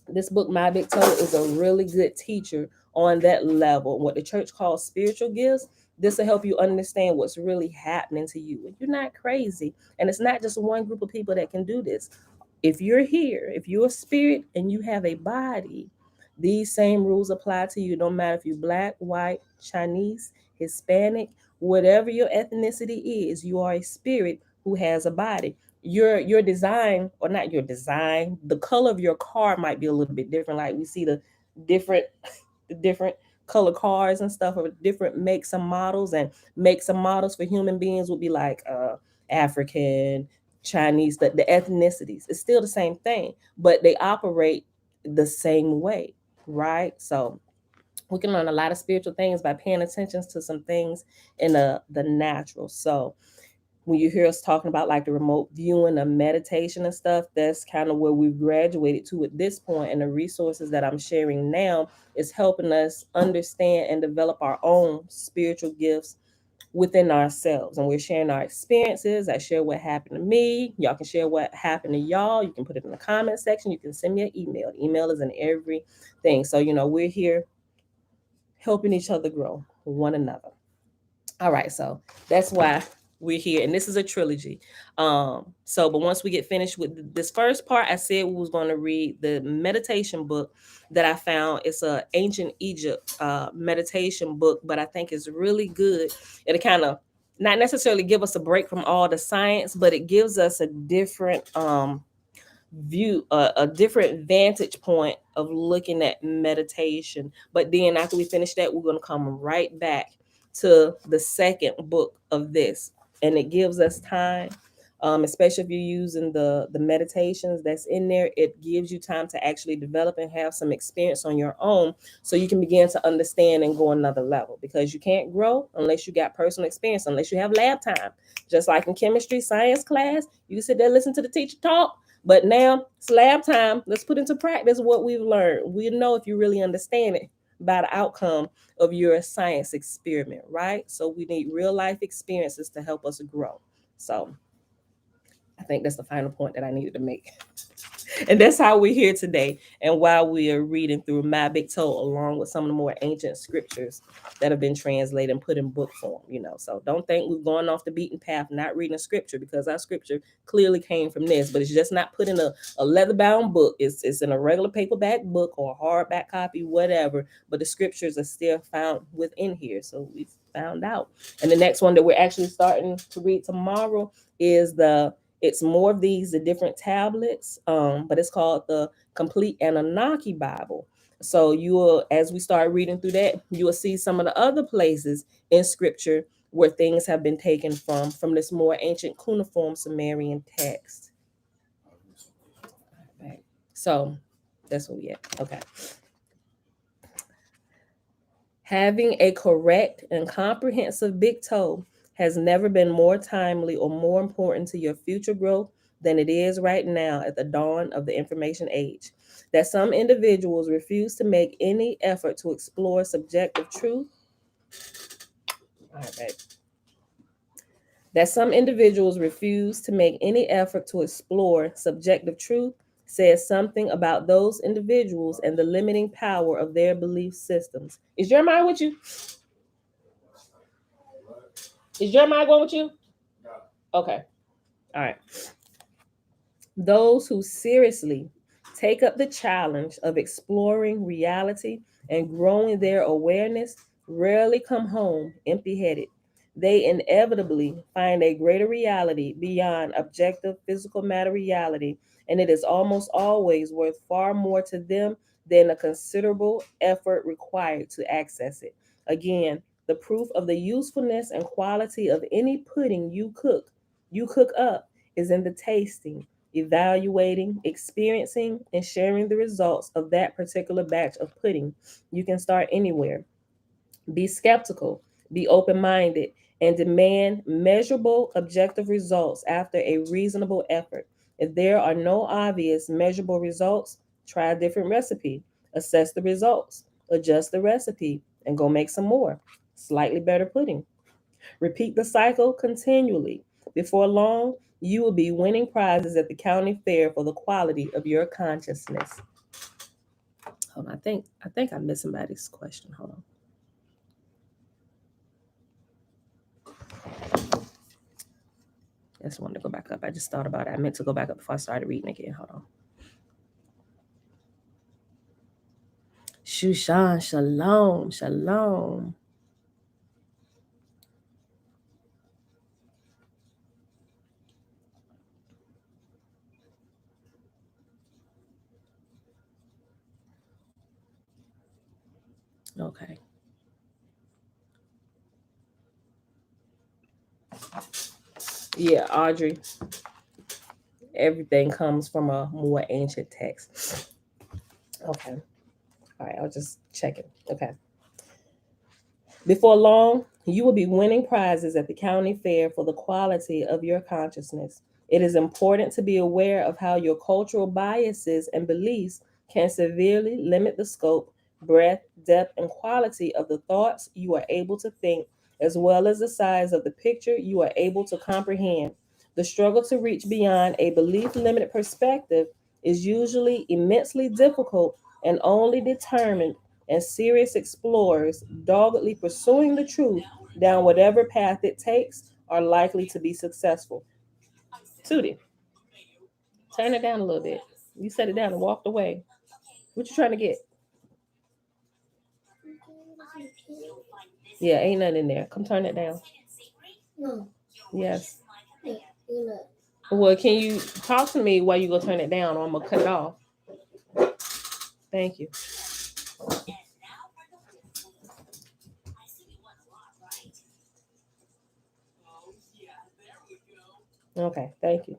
this book, My Big Toe, is a really good teacher on that level. What the church calls spiritual gifts. This will help you understand what's really happening to you. You're not crazy. And it's not just one group of people that can do this. If you're here, if you're a spirit and you have a body, these same rules apply to you. No matter if you're black, white, Chinese, Hispanic, whatever your ethnicity is, you are a spirit who has a body. Your design, or not your design, the color of your car might be a little bit different. Like we see different the different color cars and stuff, or different makes and models. And makes and models for human beings would be like African, Chinese, the ethnicities. It's still the same thing, but they operate the same way, right? So we can learn a lot of spiritual things by paying attention to some things in the natural. So when you hear us talking about like the remote viewing of meditation and stuff, that's kind of where we've graduated to at this point. And the resources that I'm sharing now is helping us understand and develop our own spiritual gifts within ourselves. And we're sharing our experiences. I share what happened to me. Y'all can share what happened to y'all. You can put it in the comment section. You can send me an email. The email is in everything. So, we're here helping each other grow. one another. All right, so that's why we're here, and this is a trilogy. But once we get finished with this first part, I said we was going to read the meditation book that I found. It's a ancient Egypt meditation book, but I think it's really good. It'll kind of not necessarily give us a break from all the science, but it gives us a different view, a different vantage point of looking at meditation. But then after we finish that, we're going to come right back to the second book of this, and it gives us time, especially if you're using the meditations that's in there. It gives you time to actually develop and have some experience on your own, so you can begin to understand and go another level, because you can't grow unless you got personal experience, unless you have lab time. Just like in chemistry science class, you can sit there, listen to the teacher talk, but now it's lab time. Let's put into practice what we've learned. We know if you really understand it by the outcome of your science experiment, right? So we need real life experiences to help us grow. So I think that's the final point that I needed to make. And that's how we're here today. And while we are reading through My Big Toe, along with some of the more ancient scriptures that have been translated and put in book form, So don't think we're going off the beaten path, not reading scripture, because our scripture clearly came from this, but it's just not put in a leather bound book. It's in a regular paperback book or a hardback copy, whatever. But the scriptures are still found within here. So we found out. And the next one that we're actually starting to read tomorrow is it's more of the different tablets, but it's called the Complete Anunnaki Bible. So you will, as we start reading through that, you will see some of the other places in scripture where things have been taken from this more ancient cuneiform Sumerian text. Right. So that's what we at. Okay. Having a correct and comprehensive big toe has never been more timely or more important to your future growth than it is right now at the dawn of the information age. That some individuals refuse to make any effort to explore subjective truth. All right. That some individuals refuse to make any effort to explore subjective truth says something about those individuals and the limiting power of their belief systems. Is Jeremiah with you? Is Jeremiah going with you? Okay. All right. Those who seriously take up the challenge of exploring reality and growing their awareness rarely come home empty-headed. They inevitably find a greater reality beyond objective physical matter reality, and it is almost always worth far more to them than a considerable effort required to access it. Again, the proof of the usefulness and quality of any pudding you cook up is in the tasting, evaluating, experiencing, and sharing the results of that particular batch of pudding. You can start anywhere. Be skeptical, be open minded, and demand measurable, objective results after a reasonable effort. If there are no obvious, measurable results, try a different recipe, assess the results, adjust the recipe, and go make some more. Slightly better pudding. Repeat the cycle continually. Before long, you will be winning prizes at the county fair for the quality of your consciousness. Hold on, I think I missed somebody's question. Hold on. I just wanted to go back up. I just thought about it. I meant to go back up before I started reading again. Hold on. Shushan, shalom, shalom. Okay. Yeah, Audrey. Everything comes from a more ancient text. Okay. All right, I was just checking. Okay. Before long, you will be winning prizes at the county fair for the quality of your consciousness. It is important to be aware of how your cultural biases and beliefs can severely limit the scope, breadth, depth, and quality of the thoughts you are able to think, as well as the size of the picture you are able to comprehend. The struggle to reach beyond a belief limited perspective is usually immensely difficult and only determined and serious explorers doggedly pursuing the truth down whatever path it takes are likely to be successful. Tootie, turn it down a little bit. You set it down and walked away. What you trying to get? Yeah, ain't nothing in there. Come turn it down.
No.
Yes.
Yeah, you look.
Well, can you talk to me while you go turn it down, or I'm gonna cut it off? Thank you. Okay, thank you.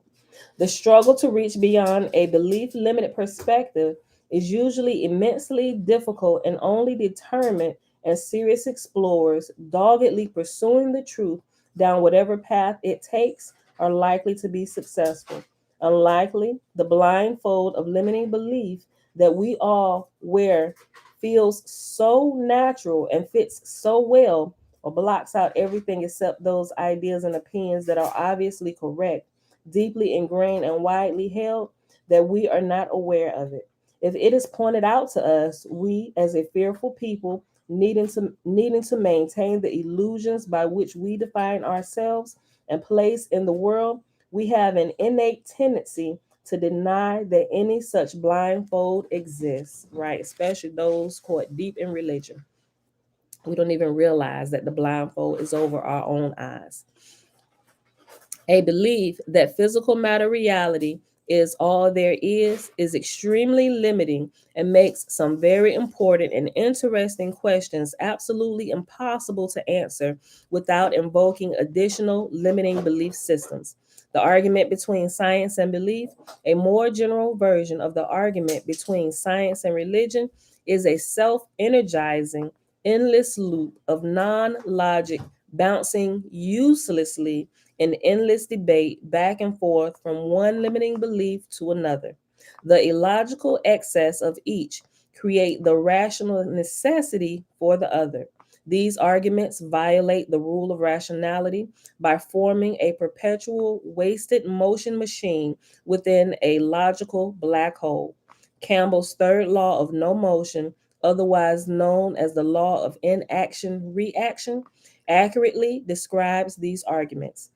The struggle to reach beyond a belief limited perspective is usually immensely difficult and only determined as serious explorers doggedly pursuing the truth down whatever path it takes are likely to be successful. Unlikely, the blindfold of limiting belief that we all wear feels so natural and fits so well or blocks out everything except those ideas and opinions that are obviously correct, deeply ingrained and widely held, that we are not aware of it. If it is pointed out to us, we, as a fearful people, needing to maintain the illusions by which we define ourselves and place in the world, we have an innate tendency to deny that any such blindfold exists, right? Especially those caught deep in religion. We don't even realize that the blindfold is over our own eyes. A belief that physical matter reality is all there is extremely limiting and makes some very important and interesting questions absolutely impossible to answer without invoking additional limiting belief systems. The argument between science and belief, a more general version of the argument between science and religion, is a self energizing, endless loop of non logic bouncing uselessly an endless debate back and forth from one limiting belief to another. The illogical excess of each create the rational necessity for the other. These arguments violate the rule of rationality by forming a perpetual wasted motion machine within a logical black hole. Campbell's third law of no motion, otherwise known as the law of inaction reaction, accurately describes these arguments.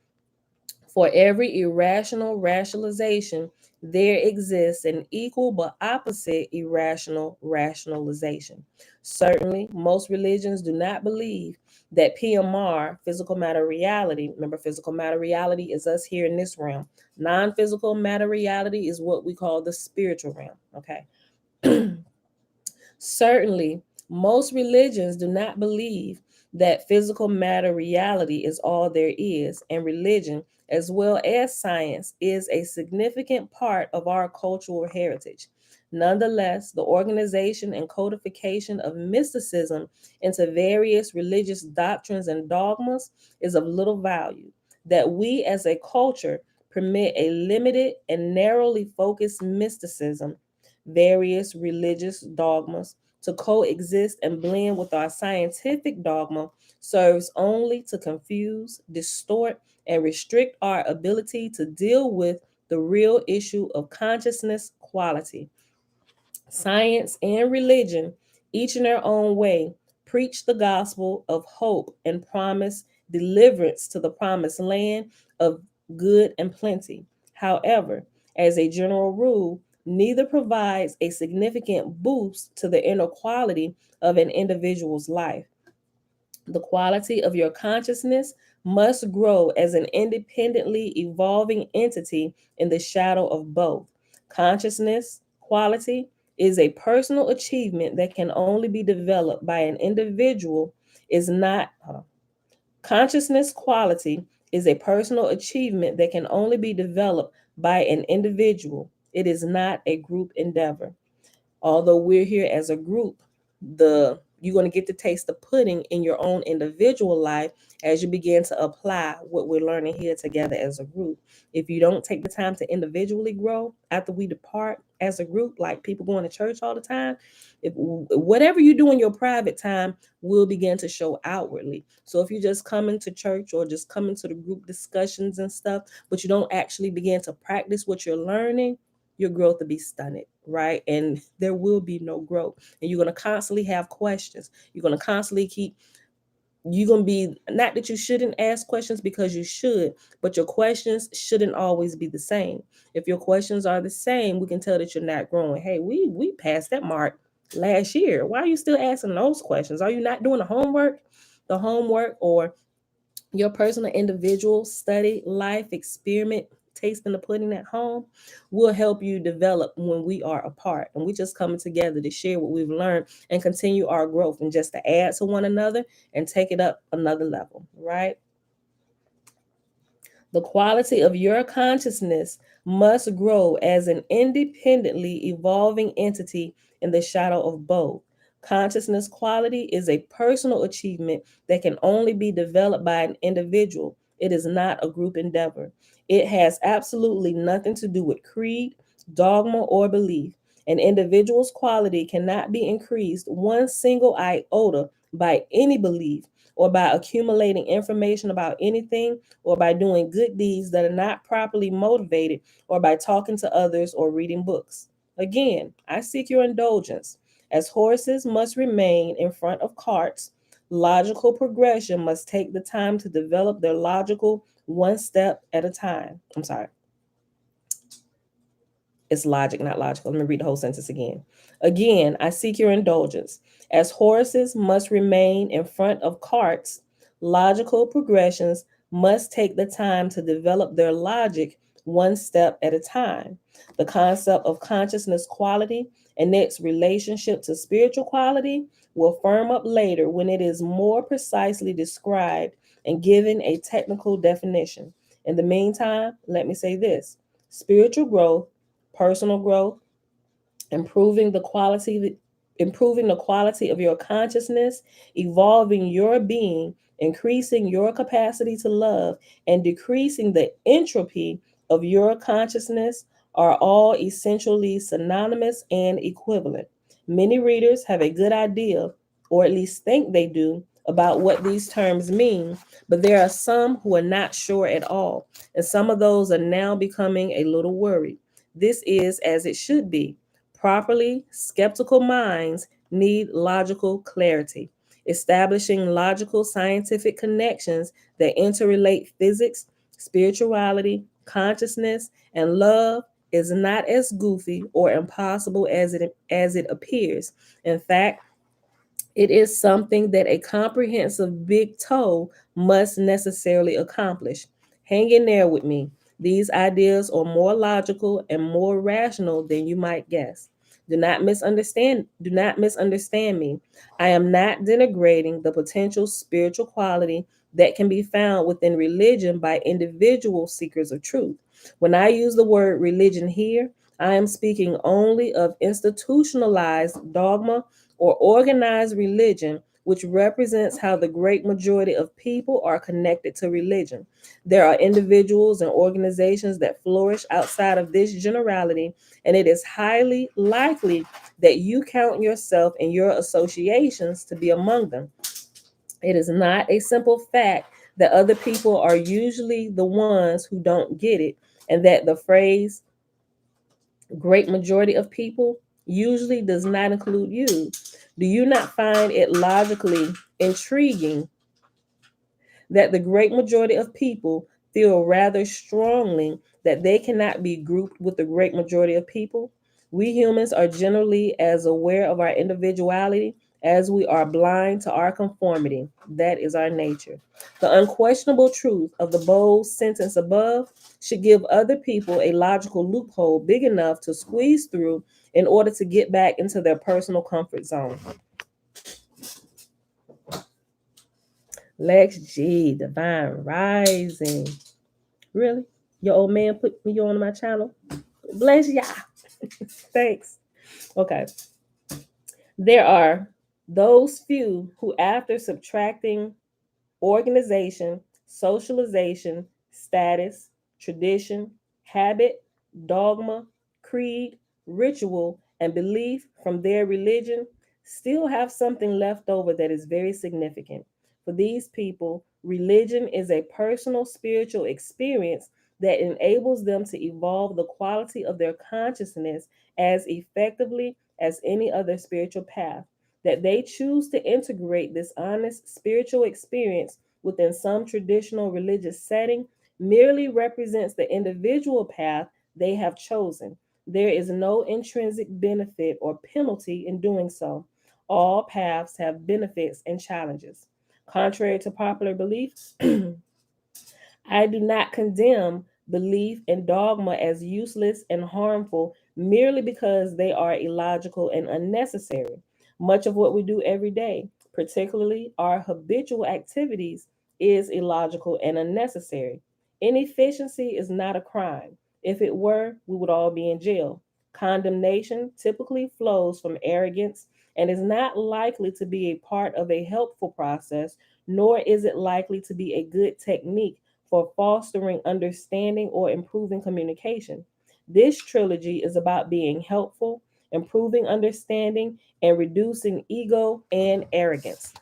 For every irrational rationalization, there exists an equal but opposite irrational rationalization. Certainly, most religions do not believe that PMR, physical matter reality, remember, physical matter reality is us here in this realm. Non physical matter reality is what we call the spiritual realm, okay? Certainly, most religions do not believe that physical matter reality is all there is, and religion, as well as science, is a significant part of our cultural heritage. Nonetheless, the organization and codification of mysticism into various religious doctrines and dogmas is of little value. That we as a culture permit a limited and narrowly focused mysticism, various religious dogmas, to coexist and blend with our scientific dogma serves only to confuse, distort, and restrict our ability to deal with the real issue of consciousness quality. Science and religion, each in their own way, preach the gospel of hope and promise deliverance to the promised land of good and plenty. However, as a general rule, neither provides a significant boost to the inner quality of an individual's life. The quality of your consciousness must grow as an independently evolving entity in the shadow of both. Consciousness quality is a personal achievement that can only be developed by an individual is not consciousness quality is a personal achievement that can only be developed by an individual. It is not a group endeavor. Although we're here as a group, you're going to get to taste the pudding in your own individual life as you begin to apply what we're learning here together as a group. If you don't take the time to individually grow after we depart as a group, like people going to church all the time, if whatever you do in your private time will begin to show outwardly. So if you're just coming to church or just coming to the group discussions and stuff, but you don't actually begin to practice what you're learning, your growth will be stunted, right? And there will be no growth. And you're going to constantly have questions. You're going to constantly you're going to be, not that you shouldn't ask questions, because you should, but your questions shouldn't always be the same. If your questions are the same, we can tell that you're not growing. Hey, we passed that mark last year. Why are you still asking those questions? Are you not doing the homework? The homework, or your personal individual study, life, experiment, tasting the pudding at home will help you develop when we are apart. And we just coming together to share what we've learned and continue our growth, and just to add to one another and take it up another level, right? The quality of your consciousness must grow as an independently evolving entity in the shadow of both. Consciousness quality is a personal achievement that can only be developed by an individual. It is not a group endeavor. It has absolutely nothing to do with creed, dogma, or belief. An individual's quality cannot be increased one single iota by any belief, or by accumulating information about anything, or by doing good deeds that are not properly motivated, or by talking to others or reading books. Again, I seek your indulgence. As horses must remain in front of carts, logical progression must take the time to develop their logical one step at a time. I'm sorry. It's logic, not logical. Let me read the whole sentence again. Again, I seek your indulgence. As horses must remain in front of carts, logical progressions must take the time to develop their logic one step at a time. The concept of consciousness quality and its relationship to spiritual quality will firm up later when it is more precisely described and given a technical definition. In the meantime, let me say this: spiritual growth, personal growth, improving the quality improving the quality of your consciousness, evolving your being, increasing your capacity to love, and decreasing the entropy of your consciousness are all essentially synonymous and equivalent. Many readers have a good idea, or at least think they do, about what these terms mean, but there are some who are not sure at all, and some of those are now becoming a little worried. This is as it should be. Properly skeptical minds need logical clarity. Establishing logical scientific connections that interrelate physics, spirituality, consciousness, and love is not as goofy or impossible as it appears. In fact, it is something that a comprehensive big toe must necessarily accomplish. Hang in there with me. These ideas are more logical and more rational than you might guess. Do not misunderstand me. I am not denigrating the potential spiritual quality that can be found within religion by individual seekers of truth. When I use the word religion here, I am speaking only of institutionalized dogma or organized religion, which represents how the great majority of people are connected to religion. There are individuals and organizations that flourish outside of this generality, and it is highly likely that you count yourself and your associations to be among them. It is not a simple fact that other people are usually the ones who don't get it, and that the phrase great majority of people usually does not include you. Do you not find it logically intriguing that the great majority of people feel rather strongly that they cannot be grouped with the great majority of people? We humans are generally as aware of our individuality as we are blind to our conformity. That is our nature. The unquestionable truth of the bold sentence above should give other people a logical loophole big enough to squeeze through in order to get back into their personal comfort zone. Lex G, Divine Rising. Really? Your old man put me on my channel? Bless ya. Thanks. Okay. There are those few who, after subtracting organization, socialization, status, tradition, habit, dogma, creed, ritual, and belief from their religion, still have something left over that is very significant. For these people, religion is a personal spiritual experience that enables them to evolve the quality of their consciousness as effectively as any other spiritual path. That they choose to integrate this honest spiritual experience within some traditional religious setting merely represents the individual path they have chosen. There is no intrinsic benefit or penalty in doing so. All paths have benefits and challenges. Contrary to popular belief, I do not condemn belief and dogma as useless and harmful merely because they are illogical and unnecessary. Much of what we do every day, particularly our habitual activities, is illogical and unnecessary. Inefficiency is not a crime. If it were, we would all be in jail. Condemnation typically flows from arrogance and is not likely to be a part of a helpful process, nor is it likely to be a good technique for fostering understanding or improving communication. This trilogy is about being helpful, improving understanding, and reducing ego and arrogance.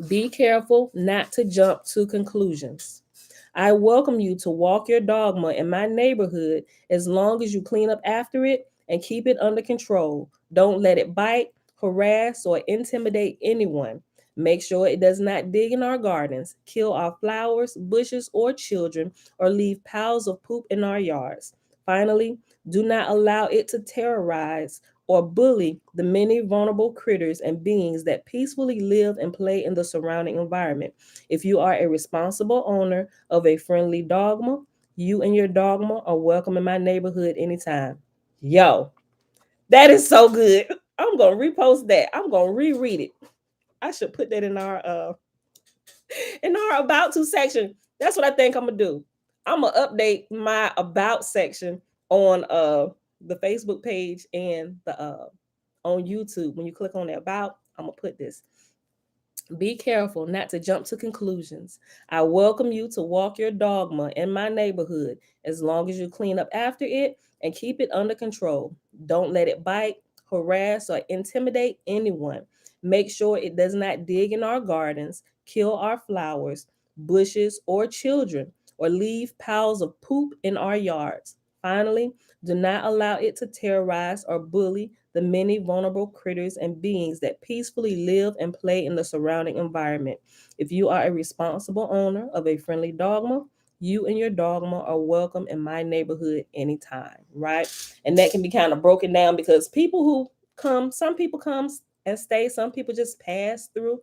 Be careful not to jump to conclusions. I welcome you to walk your dogma in my neighborhood as long as you clean up after it and keep it under control. Don't let it bite, harass, or intimidate anyone. Make sure it does not dig in our gardens, kill our flowers, bushes, or children, or leave piles of poop in our yards. Finally, do not allow it to terrorize or bully the many vulnerable critters and beings that peacefully live and play in the surrounding environment. If you are a responsible owner of a friendly dogma, you and your dogma are welcome in my neighborhood anytime. Yo, that is so good. I'm gonna repost that. I'm gonna reread it. I should put that in our about to section. That's what I think I'm gonna do. I'm gonna update my about section on the Facebook page and the on YouTube. When you click on the about, I'm gonna put this. Be careful not to jump to conclusions. I welcome you to walk your dogma in my neighborhood as long as you clean up after it and keep it under control. Don't let it bite, harass, or intimidate anyone. Make sure it does not dig in our gardens, kill our flowers, bushes, or children, or leave piles of poop in our yards. Finally, do not allow it to terrorize or bully the many vulnerable critters and beings that peacefully live and play in the surrounding environment. If you are a responsible owner of a friendly dogma, you and your dogma are welcome in my neighborhood anytime, right? And that can be kind of broken down because people who come, some people come and stay, some people just pass through.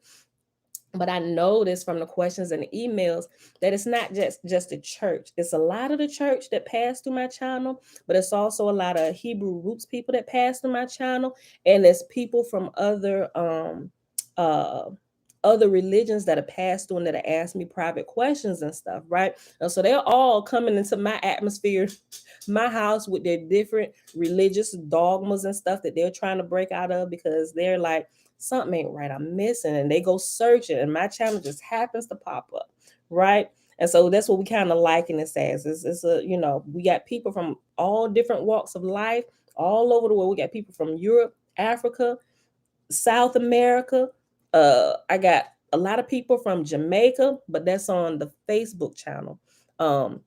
But I noticed from the questions and the emails that it's not just the church. It's a lot of the church that pass through my channel, but it's also a lot of Hebrew roots people that pass through my channel, and there's people from uh other religions that have passed through and that have asked me private questions and stuff, right? And so they're all coming into my atmosphere, my house, with their different religious dogmas and stuff that they're trying to break out of because they're like, something ain't right, I'm missing, and they go searching and my channel just happens to pop up, right? And so that's what we kind of liken this as. It's a, we got people from all different walks of life all over the world. We got people from Europe, Africa, South America. I got a lot of people from Jamaica, but that's on the Facebook channel. um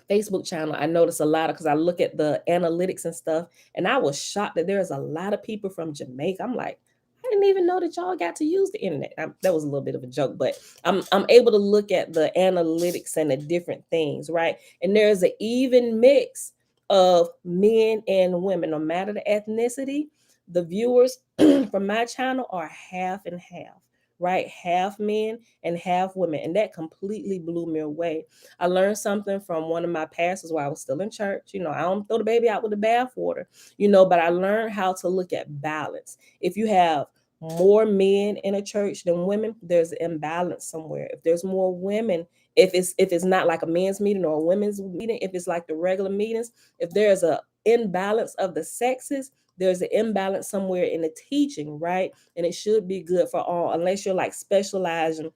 I noticed a lot of, because I look at the analytics and stuff, and I was shocked that there's a lot of people from Jamaica. I'm like, I didn't even know that y'all got to use the internet. That was a little bit of a joke, but I'm able to look at the analytics and the different things, right? And there's an even mix of men and women, no matter the ethnicity. The viewers from my channel are half and half, right? Half men and half women, and that completely blew me away. I learned something from one of my pastors while I was still in church. I don't throw the baby out with the bathwater, but I learned how to look at balance. If you have more men in a church than women, there's an imbalance somewhere. If there's more women, if it's not like a men's meeting or a women's meeting, if it's like the regular meetings, if there's a imbalance of the sexes, there's an imbalance somewhere in the teaching, right? And it should be good for all, unless you're like specialization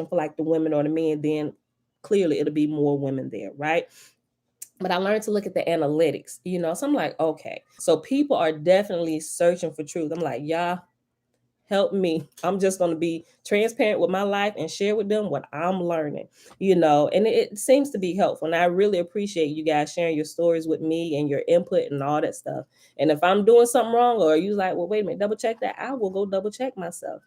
for like the women or the men, then clearly it'll be more women there, right? But I learned to look at the analytics, so I'm like, okay, so people are definitely searching for truth. I'm like, y'all, help me. I'm just going to be transparent with my life and share with them what I'm learning, you know, and it seems to be helpful. And I really appreciate you guys sharing your stories with me and your input and all that stuff. And if I'm doing something wrong, or you like, well, wait a minute, double check that, I will go double check myself.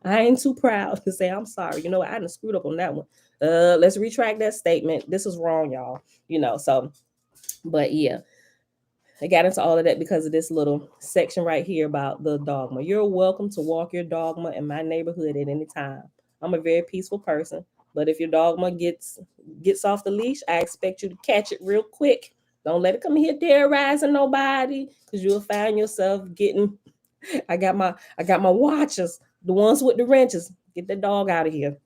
I ain't too proud to say I'm sorry. You know what? I done screwed up on that one. Let's retract that statement. This is wrong, y'all. You know, so, but yeah, I got into all of that because of this little section right here about the dogma. You're welcome to walk your dogma in my neighborhood at any time. I'm a very peaceful person, but if your dogma gets off the leash, I expect you to catch it real quick. Don't let it come here terrorizing nobody, because you'll find yourself getting. I got my watchers, the ones with the wrenches. Get that dog out of here.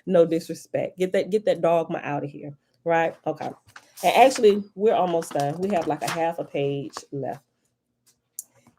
No disrespect. Get that dogma out of here. Right? Okay. And actually, we're almost done. We have like a half a page left.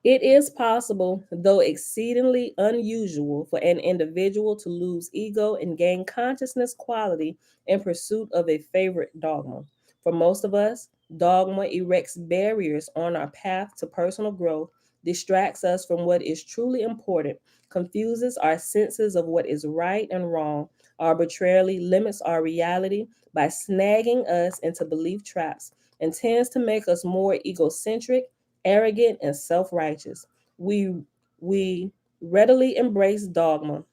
It is possible, though exceedingly unusual, for an individual to lose ego and gain consciousness quality in pursuit of a favorite dogma. For most of us, dogma erects barriers on our path to personal growth, distracts us from what is truly important, confuses our senses of what is right and wrong, arbitrarily limits our reality by snagging us into belief traps, and tends to make us more egocentric, arrogant, and self-righteous. We readily embrace dogma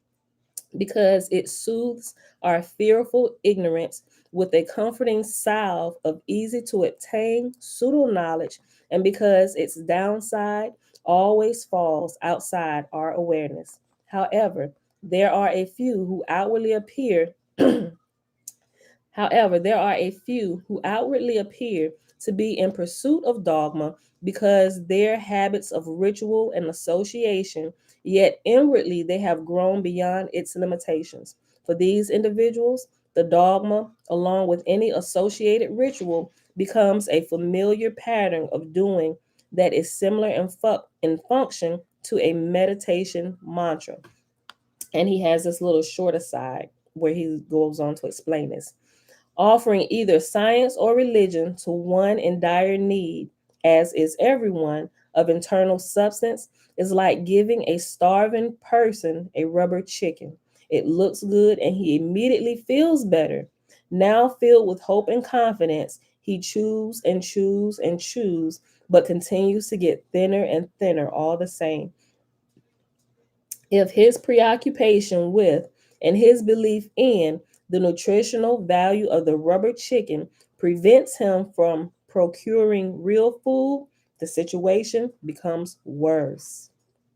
because it soothes our fearful ignorance with a comforting salve of easy to obtain pseudo knowledge, and because its downside always falls outside our awareness. However, there are a few who outwardly appear However, there are a few who outwardly appear to be in pursuit of dogma because their habits of ritual and association, yet inwardly they have grown beyond its limitations. For these individuals, the dogma, along with any associated ritual, becomes a familiar pattern of doing that is similar in function to a meditation mantra. And he has this little short aside where he goes on to explain this. Offering either science or religion to one in dire need, as is everyone, of internal substance, is like giving a starving person a rubber chicken. It looks good and he immediately feels better. Now filled with hope and confidence, he chews and chews and chews, but continues to get thinner and thinner all the same. If his preoccupation with and his belief in the nutritional value of the rubber chicken prevents him from procuring real food, the situation becomes worse.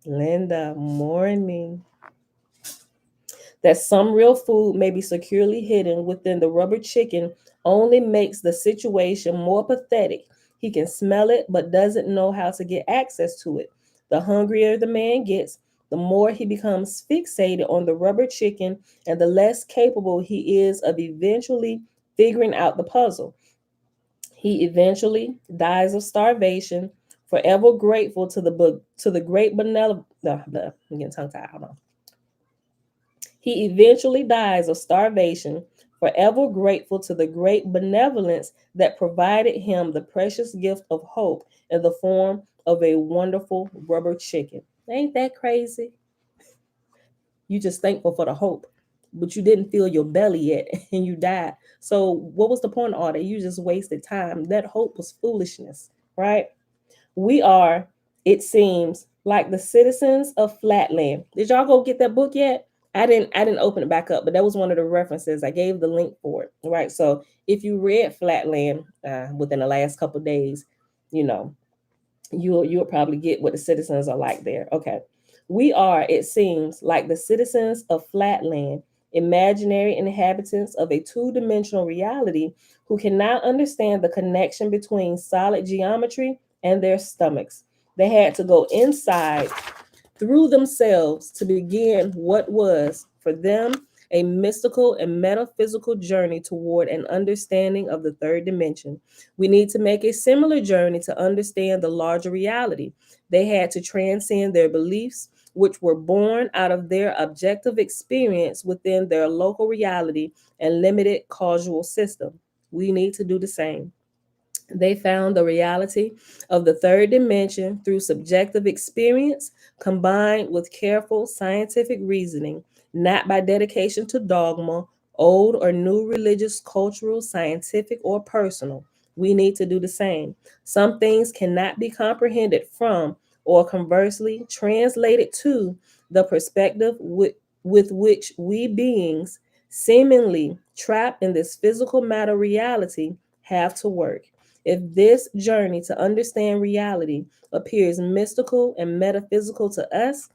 Linda, morning. That some real food may be securely hidden within the rubber chicken only makes the situation more pathetic. He can smell it, but doesn't know how to get access to it. The hungrier the man gets, the more he becomes fixated on the rubber chicken, and the less capable he is of eventually figuring out the puzzle. He eventually dies of starvation, forever grateful to the great benevolent. I'm getting tongue tied. Hold on. He eventually dies of starvation, forever grateful to the great benevolence that provided him the precious gift of hope in the form of a wonderful rubber chicken. Ain't that crazy? You just thankful for the hope, but you didn't fill your belly yet and you died. So what was the point of all that? You just wasted time. That hope was foolishness, right? We are, it seems, like the citizens of Flatland. Did y'all go get that book yet? I didn't open it back up, but that was one of the references. I gave the link for it. Right. So if you read Flatland within the last couple of days, you know, you'll probably get what the citizens are like there. Okay. We are, it seems, like the citizens of Flatland, imaginary inhabitants of a two-dimensional reality who cannot understand the connection between solid geometry and their stomachs. They had to go inside through themselves to begin what was, for them, a mystical and metaphysical journey toward an understanding of the third dimension. We need to make a similar journey to understand the larger reality. They had to transcend their beliefs, which were born out of their objective experience within their local reality and limited causal system. We need to do the same. They found the reality of the third dimension through subjective experience combined with careful scientific reasoning, not by dedication to dogma, old or new religious, cultural, scientific, or personal. We need to do the same. Some things cannot be comprehended from or conversely translated to the perspective with which we beings, seemingly trapped in this physical matter reality, have to work. If this journey to understand reality appears mystical and metaphysical to us,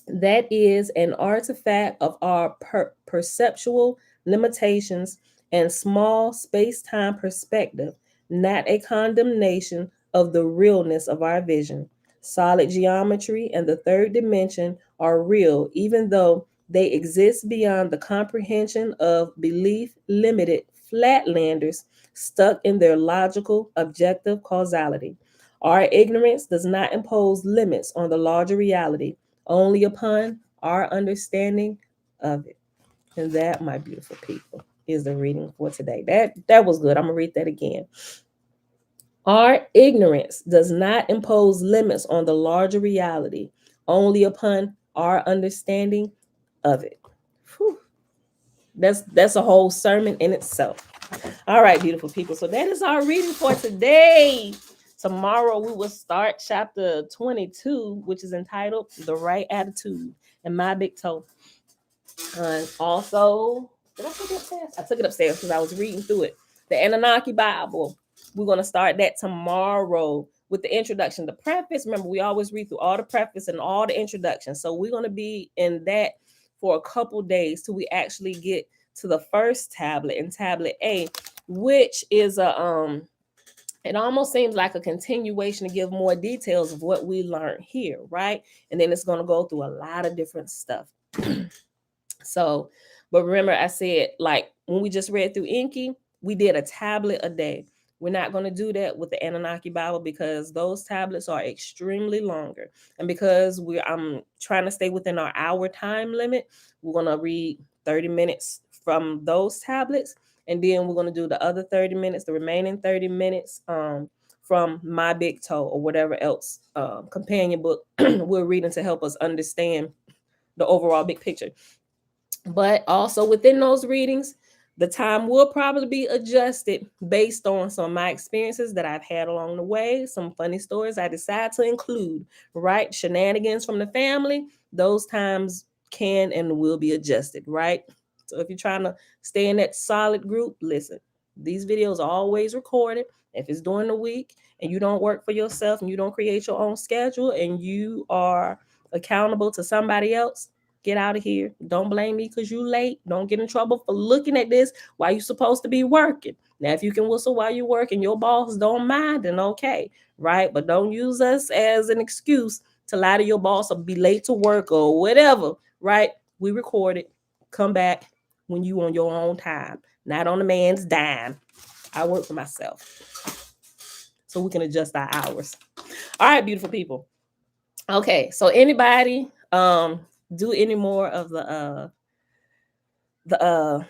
that is an artifact of our perceptual limitations and small space time perspective, not a condemnation of the realness of our vision. Solid geometry and the third dimension are real, even though they exist beyond the comprehension of belief limited flatlanders stuck in their logical, objective causality. Our ignorance does not impose limits on the larger reality, only upon our understanding of it. And that, my beautiful people, is the reading for today. That was good. I'm gonna read that again. Our ignorance does not impose limits on the larger reality, only upon our understanding of it. Whew. That's a whole sermon in itself. All right, beautiful people. So that is our reading for today. Tomorrow we will start chapter 22, which is entitled The Right Attitude and My Big Toe. Also, did I take it upstairs? I took it upstairs because I was reading through it. The Anunnaki Bible. We're going to start that tomorrow with the introduction. The preface, remember, we always read through all the preface and all the introductions. So we're going to be in that for a couple days till we actually get to the first tablet in tablet A, which is a it almost seems like a continuation to give more details of what we learned here, right? And then it's going to go through a lot of different stuff. So, but remember, I said, like, when we just read through Enki, we did a tablet a day. We're not going to do that with the Anunnaki Bible because those tablets are extremely longer. And because I'm trying to stay within our hour time limit, we're going to read 30 minutes from those tablets. And then we're going to do the other 30 minutes, the remaining 30 minutes from My Big Toe or whatever else companion book we're reading to help us understand the overall big picture. But also within those readings, the time will probably be adjusted based on some of my experiences that I've had along the way, some funny stories I decide to include, right? Shenanigans from the family, those times can and will be adjusted, right? So if you're trying to stay in that solid group, listen, these videos are always recorded. If it's during the week and you don't work for yourself and you don't create your own schedule and you are accountable to somebody else, get out of here. Don't blame me because you late. Don't get in trouble for looking at this while you're supposed to be working. Now, if you can whistle while you work and your boss don't mind, then okay, right? But don't use us as an excuse to lie to your boss or be late to work or whatever, right? We record it. Come back when you on your own time, not on a man's dime. I work for myself. So we can adjust our hours. All right, beautiful people. Okay, so anybody do any more of the oh,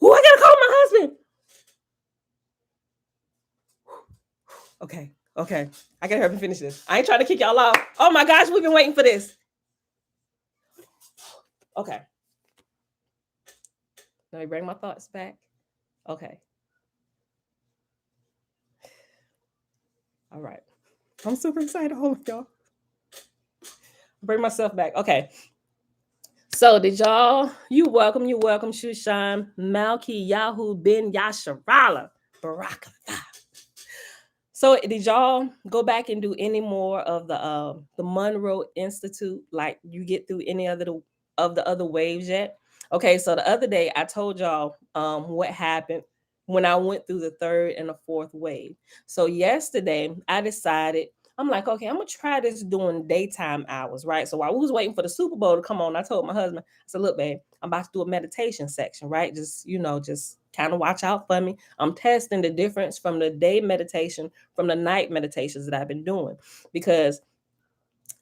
I gotta call my husband. Okay, I gotta help him finish this. I ain't trying to kick y'all off. Oh my gosh, we've been waiting for this. Okay, let me bring my thoughts back. Okay, all right, I'm super excited. Hold on, y'all. Bring myself back. Okay. So did y'all? You welcome, Shushan, Malki, Yahoo, Ben Yasharala, Baraka. So did y'all go back and do any more of the Monroe Institute? Like you get through any of the other waves yet? Okay, so the other day I told y'all what happened when I went through the third and the fourth wave. So yesterday I decided I'm like, okay, I'm gonna try this during daytime hours, right? So while we was waiting for the Super Bowl to come on, I told my husband, I said, look, babe, I'm about to do a meditation section, right? Just, just kind of watch out for me. I'm testing the difference from the day meditation from the night meditations that I've been doing because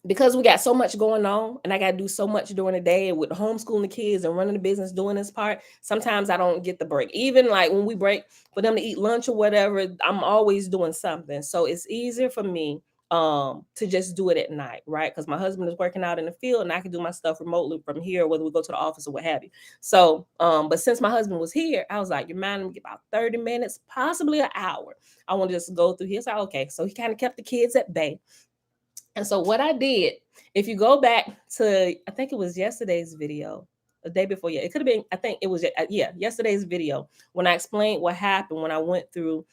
because we got so much going on and I got to do so much during the day with homeschooling the kids and running the business, doing this part, sometimes I don't get the break. Even like when we break for them to eat lunch or whatever, I'm always doing something. So it's easier for me to just do it at night, right? Because my husband is working out in the field and I can do my stuff remotely from here, whether we go to the office or what have you. So but since my husband was here, I was like, you mind me about 30 minutes, possibly an hour. I want to just go through here. So okay, so he kind of kept the kids at bay. And so what I did, if you go back to, I think it was yesterday's video, the day before, yeah, it could have been, I think it was, yesterday's video, when I explained what happened when I went through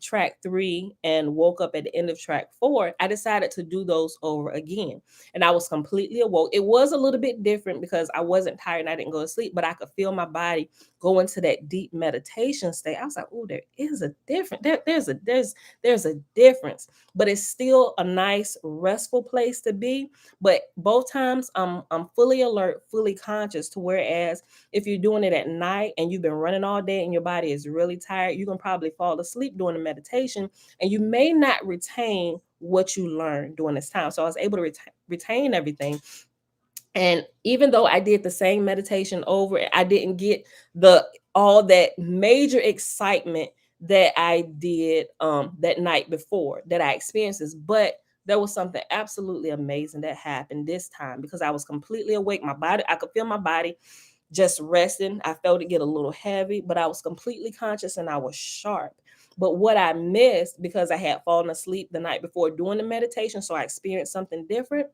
track 3 and woke up at the end of track 4, I decided to do those over again. And I was completely awoke. It was a little bit different because I wasn't tired and I didn't go to sleep, but I could feel my body go into that deep meditation state. I was like, oh, there is a difference. There's a difference, but it's still a nice restful place to be. But both times I'm fully alert, fully conscious, to whereas if you're doing it at night and you've been running all day and your body is really tired, you can probably fall asleep during the meditation and you may not retain what you learned during this time. So I was able to retain everything. And even though I did the same meditation over, I didn't get all that major excitement that I did that night before that I experienced this. But there was something absolutely amazing that happened this time because I was completely awake. My body, I could feel my body just resting. I felt it get a little heavy, but I was completely conscious and I was sharp. But what I missed because I had fallen asleep the night before doing the meditation, so I experienced something different.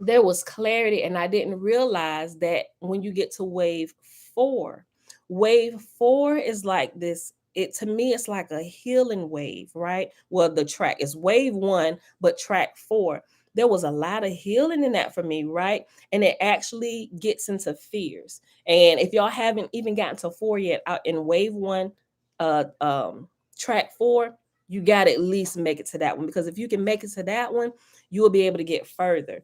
There was clarity, and I didn't realize that when you get to wave 4, wave 4 is like this. It to me, it's like a healing wave, right? Well, the track is wave 1, but track 4. There was a lot of healing in that for me, right? And it actually gets into fears. And if y'all haven't even gotten to 4 yet, out in wave 1, uh, um, track 4, you got to at least make it to that one because if you can make it to that one, you will be able to get further.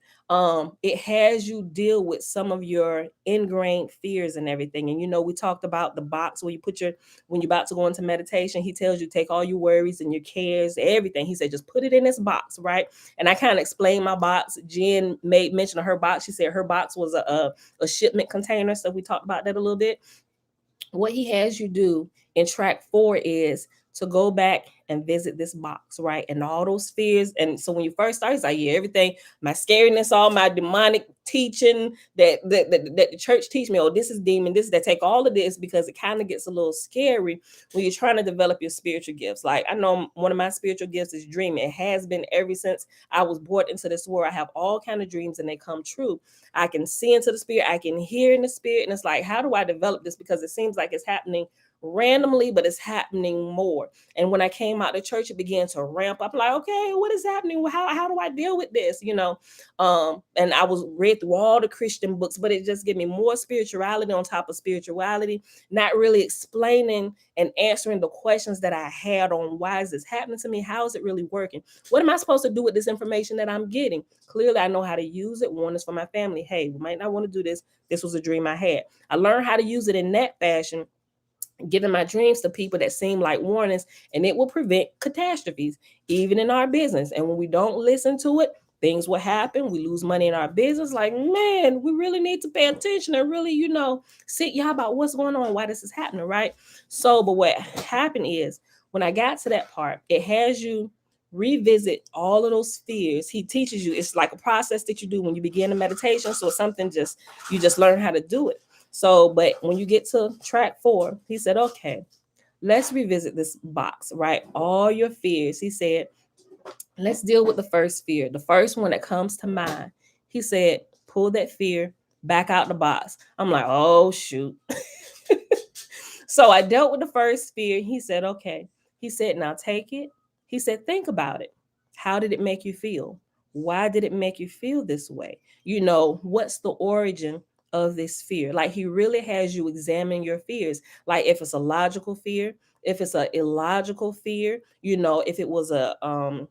It has you deal with some of your ingrained fears and everything. And we talked about the box where you put when you're about to go into meditation, he tells you take all your worries and your cares, everything. He said, just put it in this box, right? And I kind of explained my box. Jen made mention of her box. She said her box was a shipment container. So we talked about that a little bit. What he has you do in track 4 is to go back and visit this box, right? And all those fears. And so when you first start, it's like, yeah, everything, my scariness, all my demonic teaching that the church teach me, oh, this is demon, this, that, take all of this because it kind of gets a little scary when you're trying to develop your spiritual gifts. Like I know one of my spiritual gifts is dreaming. It has been ever since I was brought into this world. I have all kind of dreams and they come true. I can see into the spirit, I can hear in the spirit. And it's like, how do I develop this? Because it seems like it's happening randomly, but it's happening more. And when I came out of church, it began to ramp up. Like, okay, what is happening? How do I deal with this? And I was read through all the Christian books, but it just gave me more spirituality on top of spirituality, not really explaining and answering the questions that I had on why is this happening to me? How is it really working? What am I supposed to do with this information that I'm getting? Clearly, I know how to use it. One is for my family. Hey, we might not want to do this. This was a dream I had. I learned how to use it in that fashion, giving my dreams to people that seem like warnings, and it will prevent catastrophes, even in our business. And when we don't listen to it, things will happen. We lose money in our business. Like, man, we really need to pay attention and really, sit y'all about what's going on, why this is happening, right? So, but what happened is when I got to that part, it has you revisit all of those fears. He teaches you, it's like a process that you do when you begin a meditation. So something you just learn how to do it. So, but when you get to track 4, he said, okay, let's revisit this box, right? All your fears. He said, let's deal with the first fear, the first one that comes to mind. He said, pull that fear back out the box. I'm like, oh, shoot. So I dealt with the first fear. He said, okay. He said, now take it. He said, think about it. How did it make you feel? Why did it make you feel this way? What's the origin of this fear? Like he really has you examine your fears. Like if it's a logical fear, if it's an illogical fear, if it was a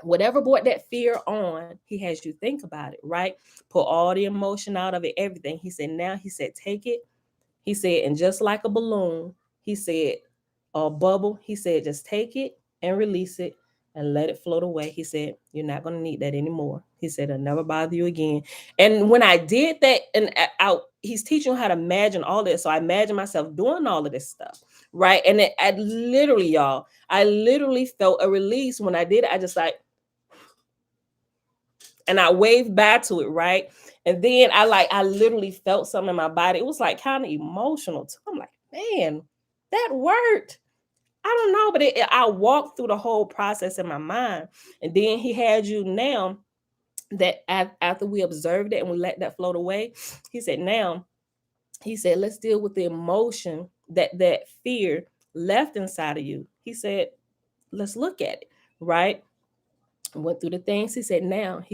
whatever brought that fear on, he has you think about it, right? Put all the emotion out of it, everything. He said, take it. He said, and just like a balloon, he said, a bubble, he said, just take it and release it and let it float away. He said, you're not going to need that anymore. He said, it'll never bother you again. And when I did that, and he's teaching how to imagine all this. So I imagine myself doing all of this stuff, right? And I literally, y'all, I literally felt a release when I did it. I just like, and I waved back to it, right? And then I literally felt something in my body. It was like kind of emotional too. I'm like, man, that worked. I don't know, but I walked through the whole process in my mind. And then he had you now that after we observed it and we let that float away, he said, let's deal with the emotion that fear left inside of you. He said, let's look at it, right? Went through the things. He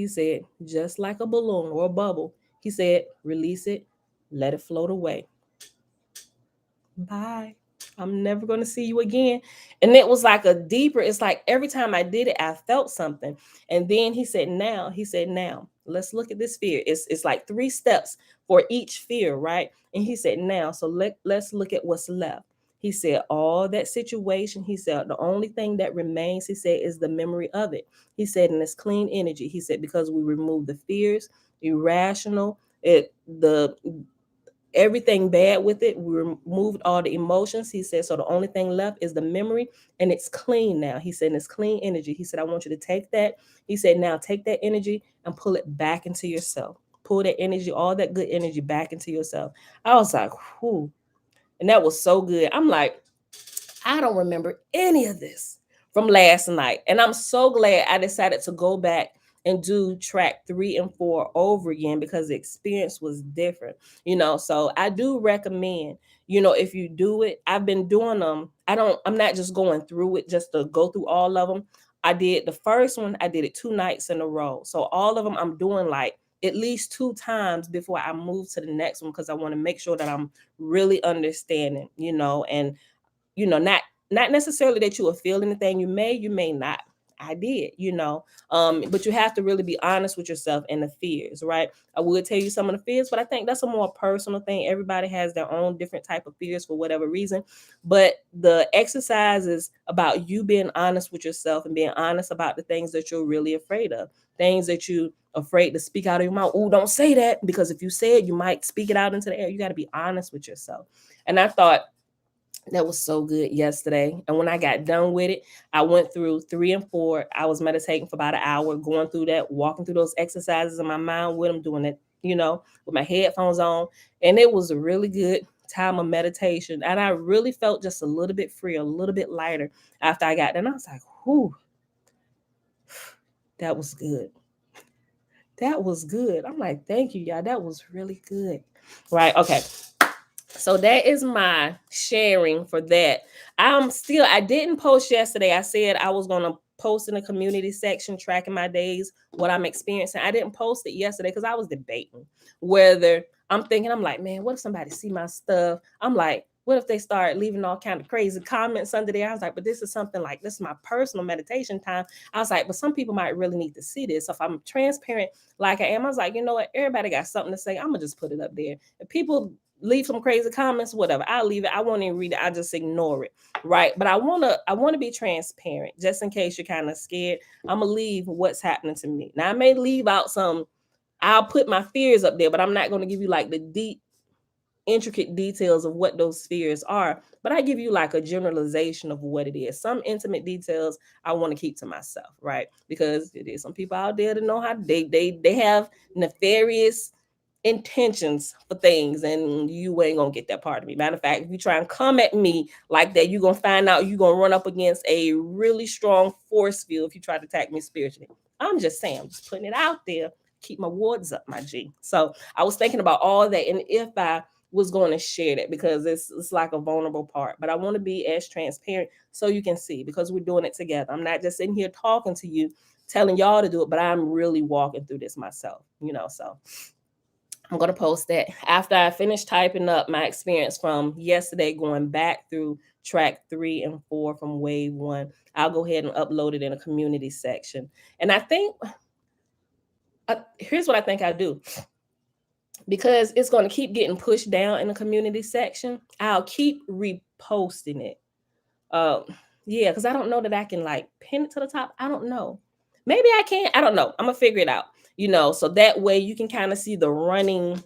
said, just like a balloon or a bubble, he said, release it, let it float away. Bye. I'm never going to see you again. And it was like it's like every time I did it, I felt something. And then he said, now, let's look at this fear. It's like 3 steps for each fear, right? And he said, now, so let's look at what's left. He said, all that situation, he said, the only thing that remains, he said, is the memory of it. He said, and it's clean energy. He said, because we remove the fears, irrational, everything bad with it. We removed all the emotions. He said, so the only thing left is the memory, and it's clean now. He said, it's clean energy. He said, I want you to take that. He said, now take that energy and pull it back into yourself. Pull that energy, all that good energy back into yourself. I was like, whew. And that was so good. I'm like, I don't remember any of this from last night. And I'm so glad I decided to go back and do track 3 and 4 over again, because the experience was different, so I do recommend, if you do it. I've been doing them. I'm not just going through it just to go through all of them. I did the first one, I did it 2 nights in a row. So all of them I'm doing like at least 2 times before I move to the next one, because I want to make sure that I'm really understanding, and not necessarily that you will feel anything. You may not. I did, but you have to really be honest with yourself and the fears, right? I would tell you some of the fears, but I think that's a more personal thing. Everybody has their own different type of fears for whatever reason. But the exercise is about you being honest with yourself and being honest about the things that you're really afraid of, things that you're afraid to speak out of your mouth. Oh, don't say that, because if you say it, you might speak it out into the air. You got to be honest with yourself. And I thought that was so good yesterday. And when I got done with it, I went through 3 and 4. I was meditating for about an hour, going through that, walking through those exercises in my mind with them, doing it, with my headphones on. And it was a really good time of meditation. And I really felt just a little bit free, a little bit lighter after I got done. I was like, whew, that was good. That was good. I'm like, thank you, y'all. That was really good. Right. Okay. So that is my sharing for that. I didn't post yesterday. I said I was going to post in the community section, tracking my days, what I'm experiencing. I didn't post it yesterday because I was debating whether I'm like, man, what if somebody see my stuff? I'm like, what if they start leaving all kind of crazy comments under there? I was like, but this is something like, this is my personal meditation time. I was like, but some people might really need to see this. So if I'm transparent like I am, I was like, you know what? Everybody got something to say. I'm going to just put it up there. If people leave some crazy comments, whatever, I'll leave it. I won't even read it. I just ignore it. Right. But I want to be transparent, just in case you're kind of scared. I'm going to leave what's happening to me. Now I may leave out I'll put my fears up there, but I'm not going to give you like the deep, intricate details of what those fears are. But I give you like a generalization of what it is. Some intimate details I want to keep to myself, right? Because there's some people out there that know how they have nefarious intentions for things, and you ain't gonna get that part of me. Matter of fact, if you try and come at me like that, you're gonna find out you're gonna run up against a really strong force field if you try to attack me spiritually. I'm just saying, I'm just putting it out there. Keep my wards up, my G. So I was thinking about all that, and if I was going to share that, because it's like a vulnerable part, but I want to be as transparent so you can see, because we're doing it together. I'm not just sitting here talking to you, telling y'all to do it, but I'm really walking through this myself, so I'm going to post that after I finish typing up my experience from yesterday, going back through track 3 and 4 from wave 1. I'll go ahead and upload it in a community section. And I think, here's what I think I do. Because it's going to keep getting pushed down in the community section, I'll keep reposting it. Yeah, because I don't know that I can like pin it to the top. I don't know. Maybe I can. I don't know. I'm gonna figure it out. So that way you can kind of see the running,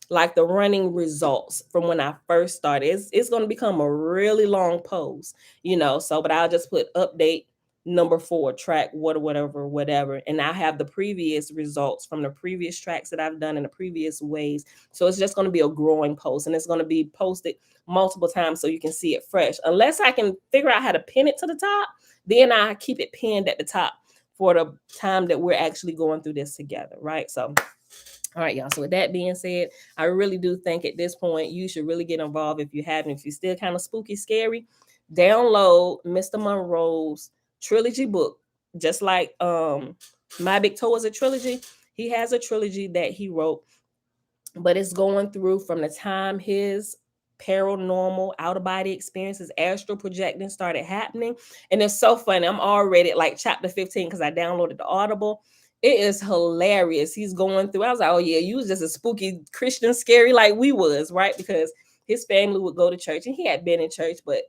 like the running results from when I first started. It's going to become a really long post, so but I'll just put update number 4 track whatever, and I have the previous results from the previous tracks that I've done in the previous ways. So it's just going to be a growing post, and it's going to be posted multiple times so you can see it fresh. Unless I can figure out how to pin it to the top, then I keep it pinned at the top for the time that we're actually going through this together, right? So all right, y'all. So with that being said, I really do think at this point you should really get involved if you haven't. If you're still kind of spooky, scary, download Mr. Monroe's trilogy book. Just like My Big Toe is a trilogy. He has a trilogy that he wrote, but it's going through from the time his paranormal out-of-body experiences, astral projecting started happening. And it's so funny. I'm already at like chapter 15 because I downloaded the Audible. It is hilarious. He's going through. I was like, oh yeah, you was just a spooky Christian scary like we was, right? Because his family would go to church, and he had been in church, but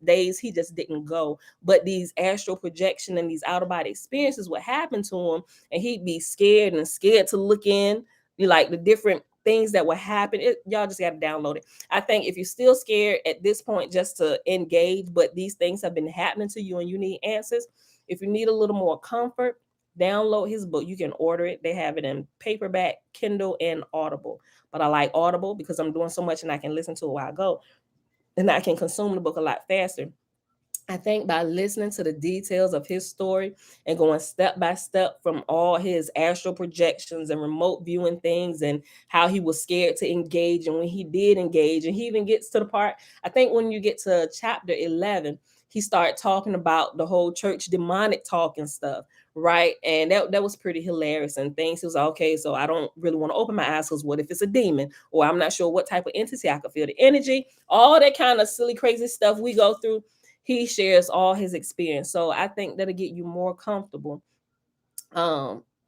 days he just didn't go. But these astral projection and these out-of-body experiences would happen to him, and he'd be scared to look in, like the different things that would happen. Y'all just got to download it. I think if you're still scared at this point, just to engage, but these things have been happening to you and you need answers. If you need a little more comfort, download his book. You can order it. They have it in paperback, Kindle, and Audible. But I like Audible because I'm doing so much and I can listen to it while I go, and I can consume the book a lot faster. I think by listening to the details of his story and going step by step from all his astral projections and remote viewing things, and how he was scared to engage, and when he did engage, and he even gets to the part, I think when you get to chapter 11, he started talking about the whole church demonic talk and stuff, right? And that was pretty hilarious, and things. He was like, okay, so I don't really want to open my eyes because what if it's a demon, or I'm not sure what type of entity, I could feel the energy, all that kind of silly, crazy stuff we go through. He shares all his experience. So I think that'll get you more comfortable.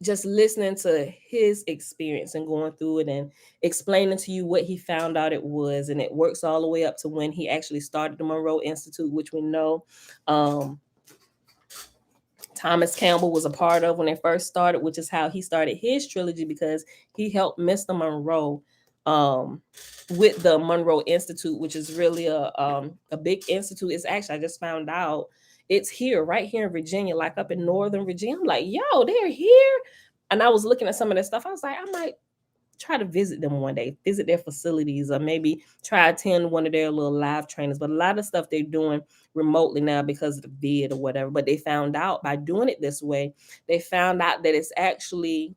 Just listening to his experience and going through it and explaining to you what he found out it was. And it works all the way up to when he actually started the Monroe Institute, which we know Thomas Campbell was a part of when it first started, which is how he started his trilogy, because he helped Mr. Monroe with the Monroe Institute, which is really a big institute. It's actually, I just found out, it's here, right here in Virginia, like up in Northern Virginia. I'm like, yo, they're here. And I was looking at some of that stuff. I was like, I might try to visit them one day, visit their facilities, or maybe try to attend one of their little live trainings. But a lot of stuff they're doing remotely now because of the vid or whatever. But they found out by doing it this way, they found out that it's actually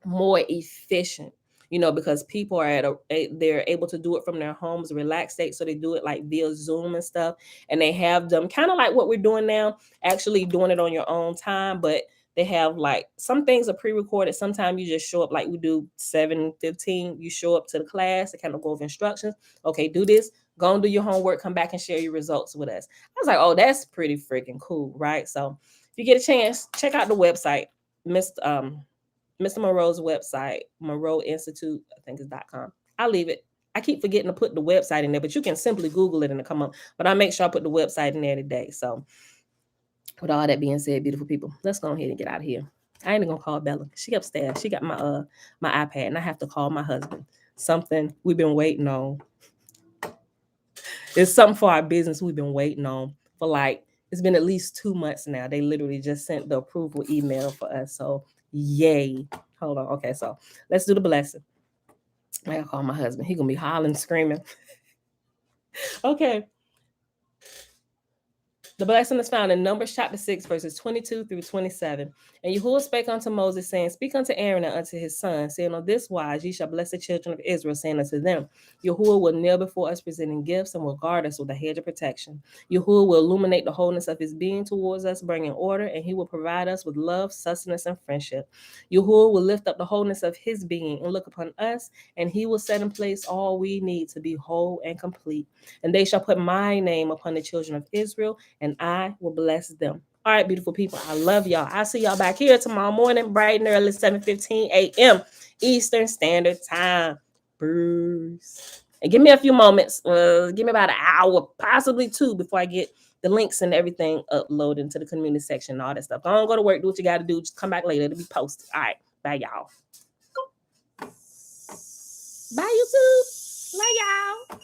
more efficient, because people are they're able to do it from their homes, relaxed state. So they do it like via Zoom and stuff. And they have them kind of like what we're doing now, actually doing it on your own time. But they have like some things are pre-recorded. Sometimes you just show up like we do 7:15. You show up to the class, they kind of go over instructions. Okay, do this, go and do your homework, come back and share your results with us. I was like, oh, that's pretty freaking cool, right? So if you get a chance, check out the website, Mr. Monroe's website, Monroe Institute, I think it's .com. I'll leave it. I keep forgetting to put the website in there, but you can simply Google it and it'll come up. But I'll make sure I put the website in there today. So with all that being said, beautiful people, let's go ahead and get out of here. I ain't even gonna call Bella. She upstairs. She got my iPad, and I have to call my husband. Something we've been waiting on. It's something for our business we've been waiting on for like, it's been at least 2 months now. They literally just sent the approval email for us. So yay. Hold on. Okay, so let's do the blessing. I gotta call my husband. He gonna be hollering, screaming. Okay. The blessing is found in Numbers chapter 6, verses 22 through 27. And Yahuwah spake unto Moses, saying, speak unto Aaron and unto his son, saying, on this wise ye shall bless the children of Israel, saying unto them, Yahuwah will kneel before us presenting gifts, and will guard us with a hedge of protection. Yahuwah will illuminate the wholeness of his being towards us, bringing order, and he will provide us with love, sustenance, and friendship. Yahuwah will lift up the wholeness of his being and look upon us, and he will set in place all we need to be whole and complete. And they shall put my name upon the children of Israel, and I will bless them. All right, beautiful people, I love y'all. I'll see y'all back here tomorrow morning, bright and early, 7:15 a.m. Eastern Standard Time. Bruce. And give me a few moments. Give me about an hour, possibly 2, before I get the links and everything uploaded into the community section and all that stuff. Don't go to work. Do what you got to do. Just come back later. It'll be posted. All right. Bye, y'all. Bye, YouTube. Bye, y'all.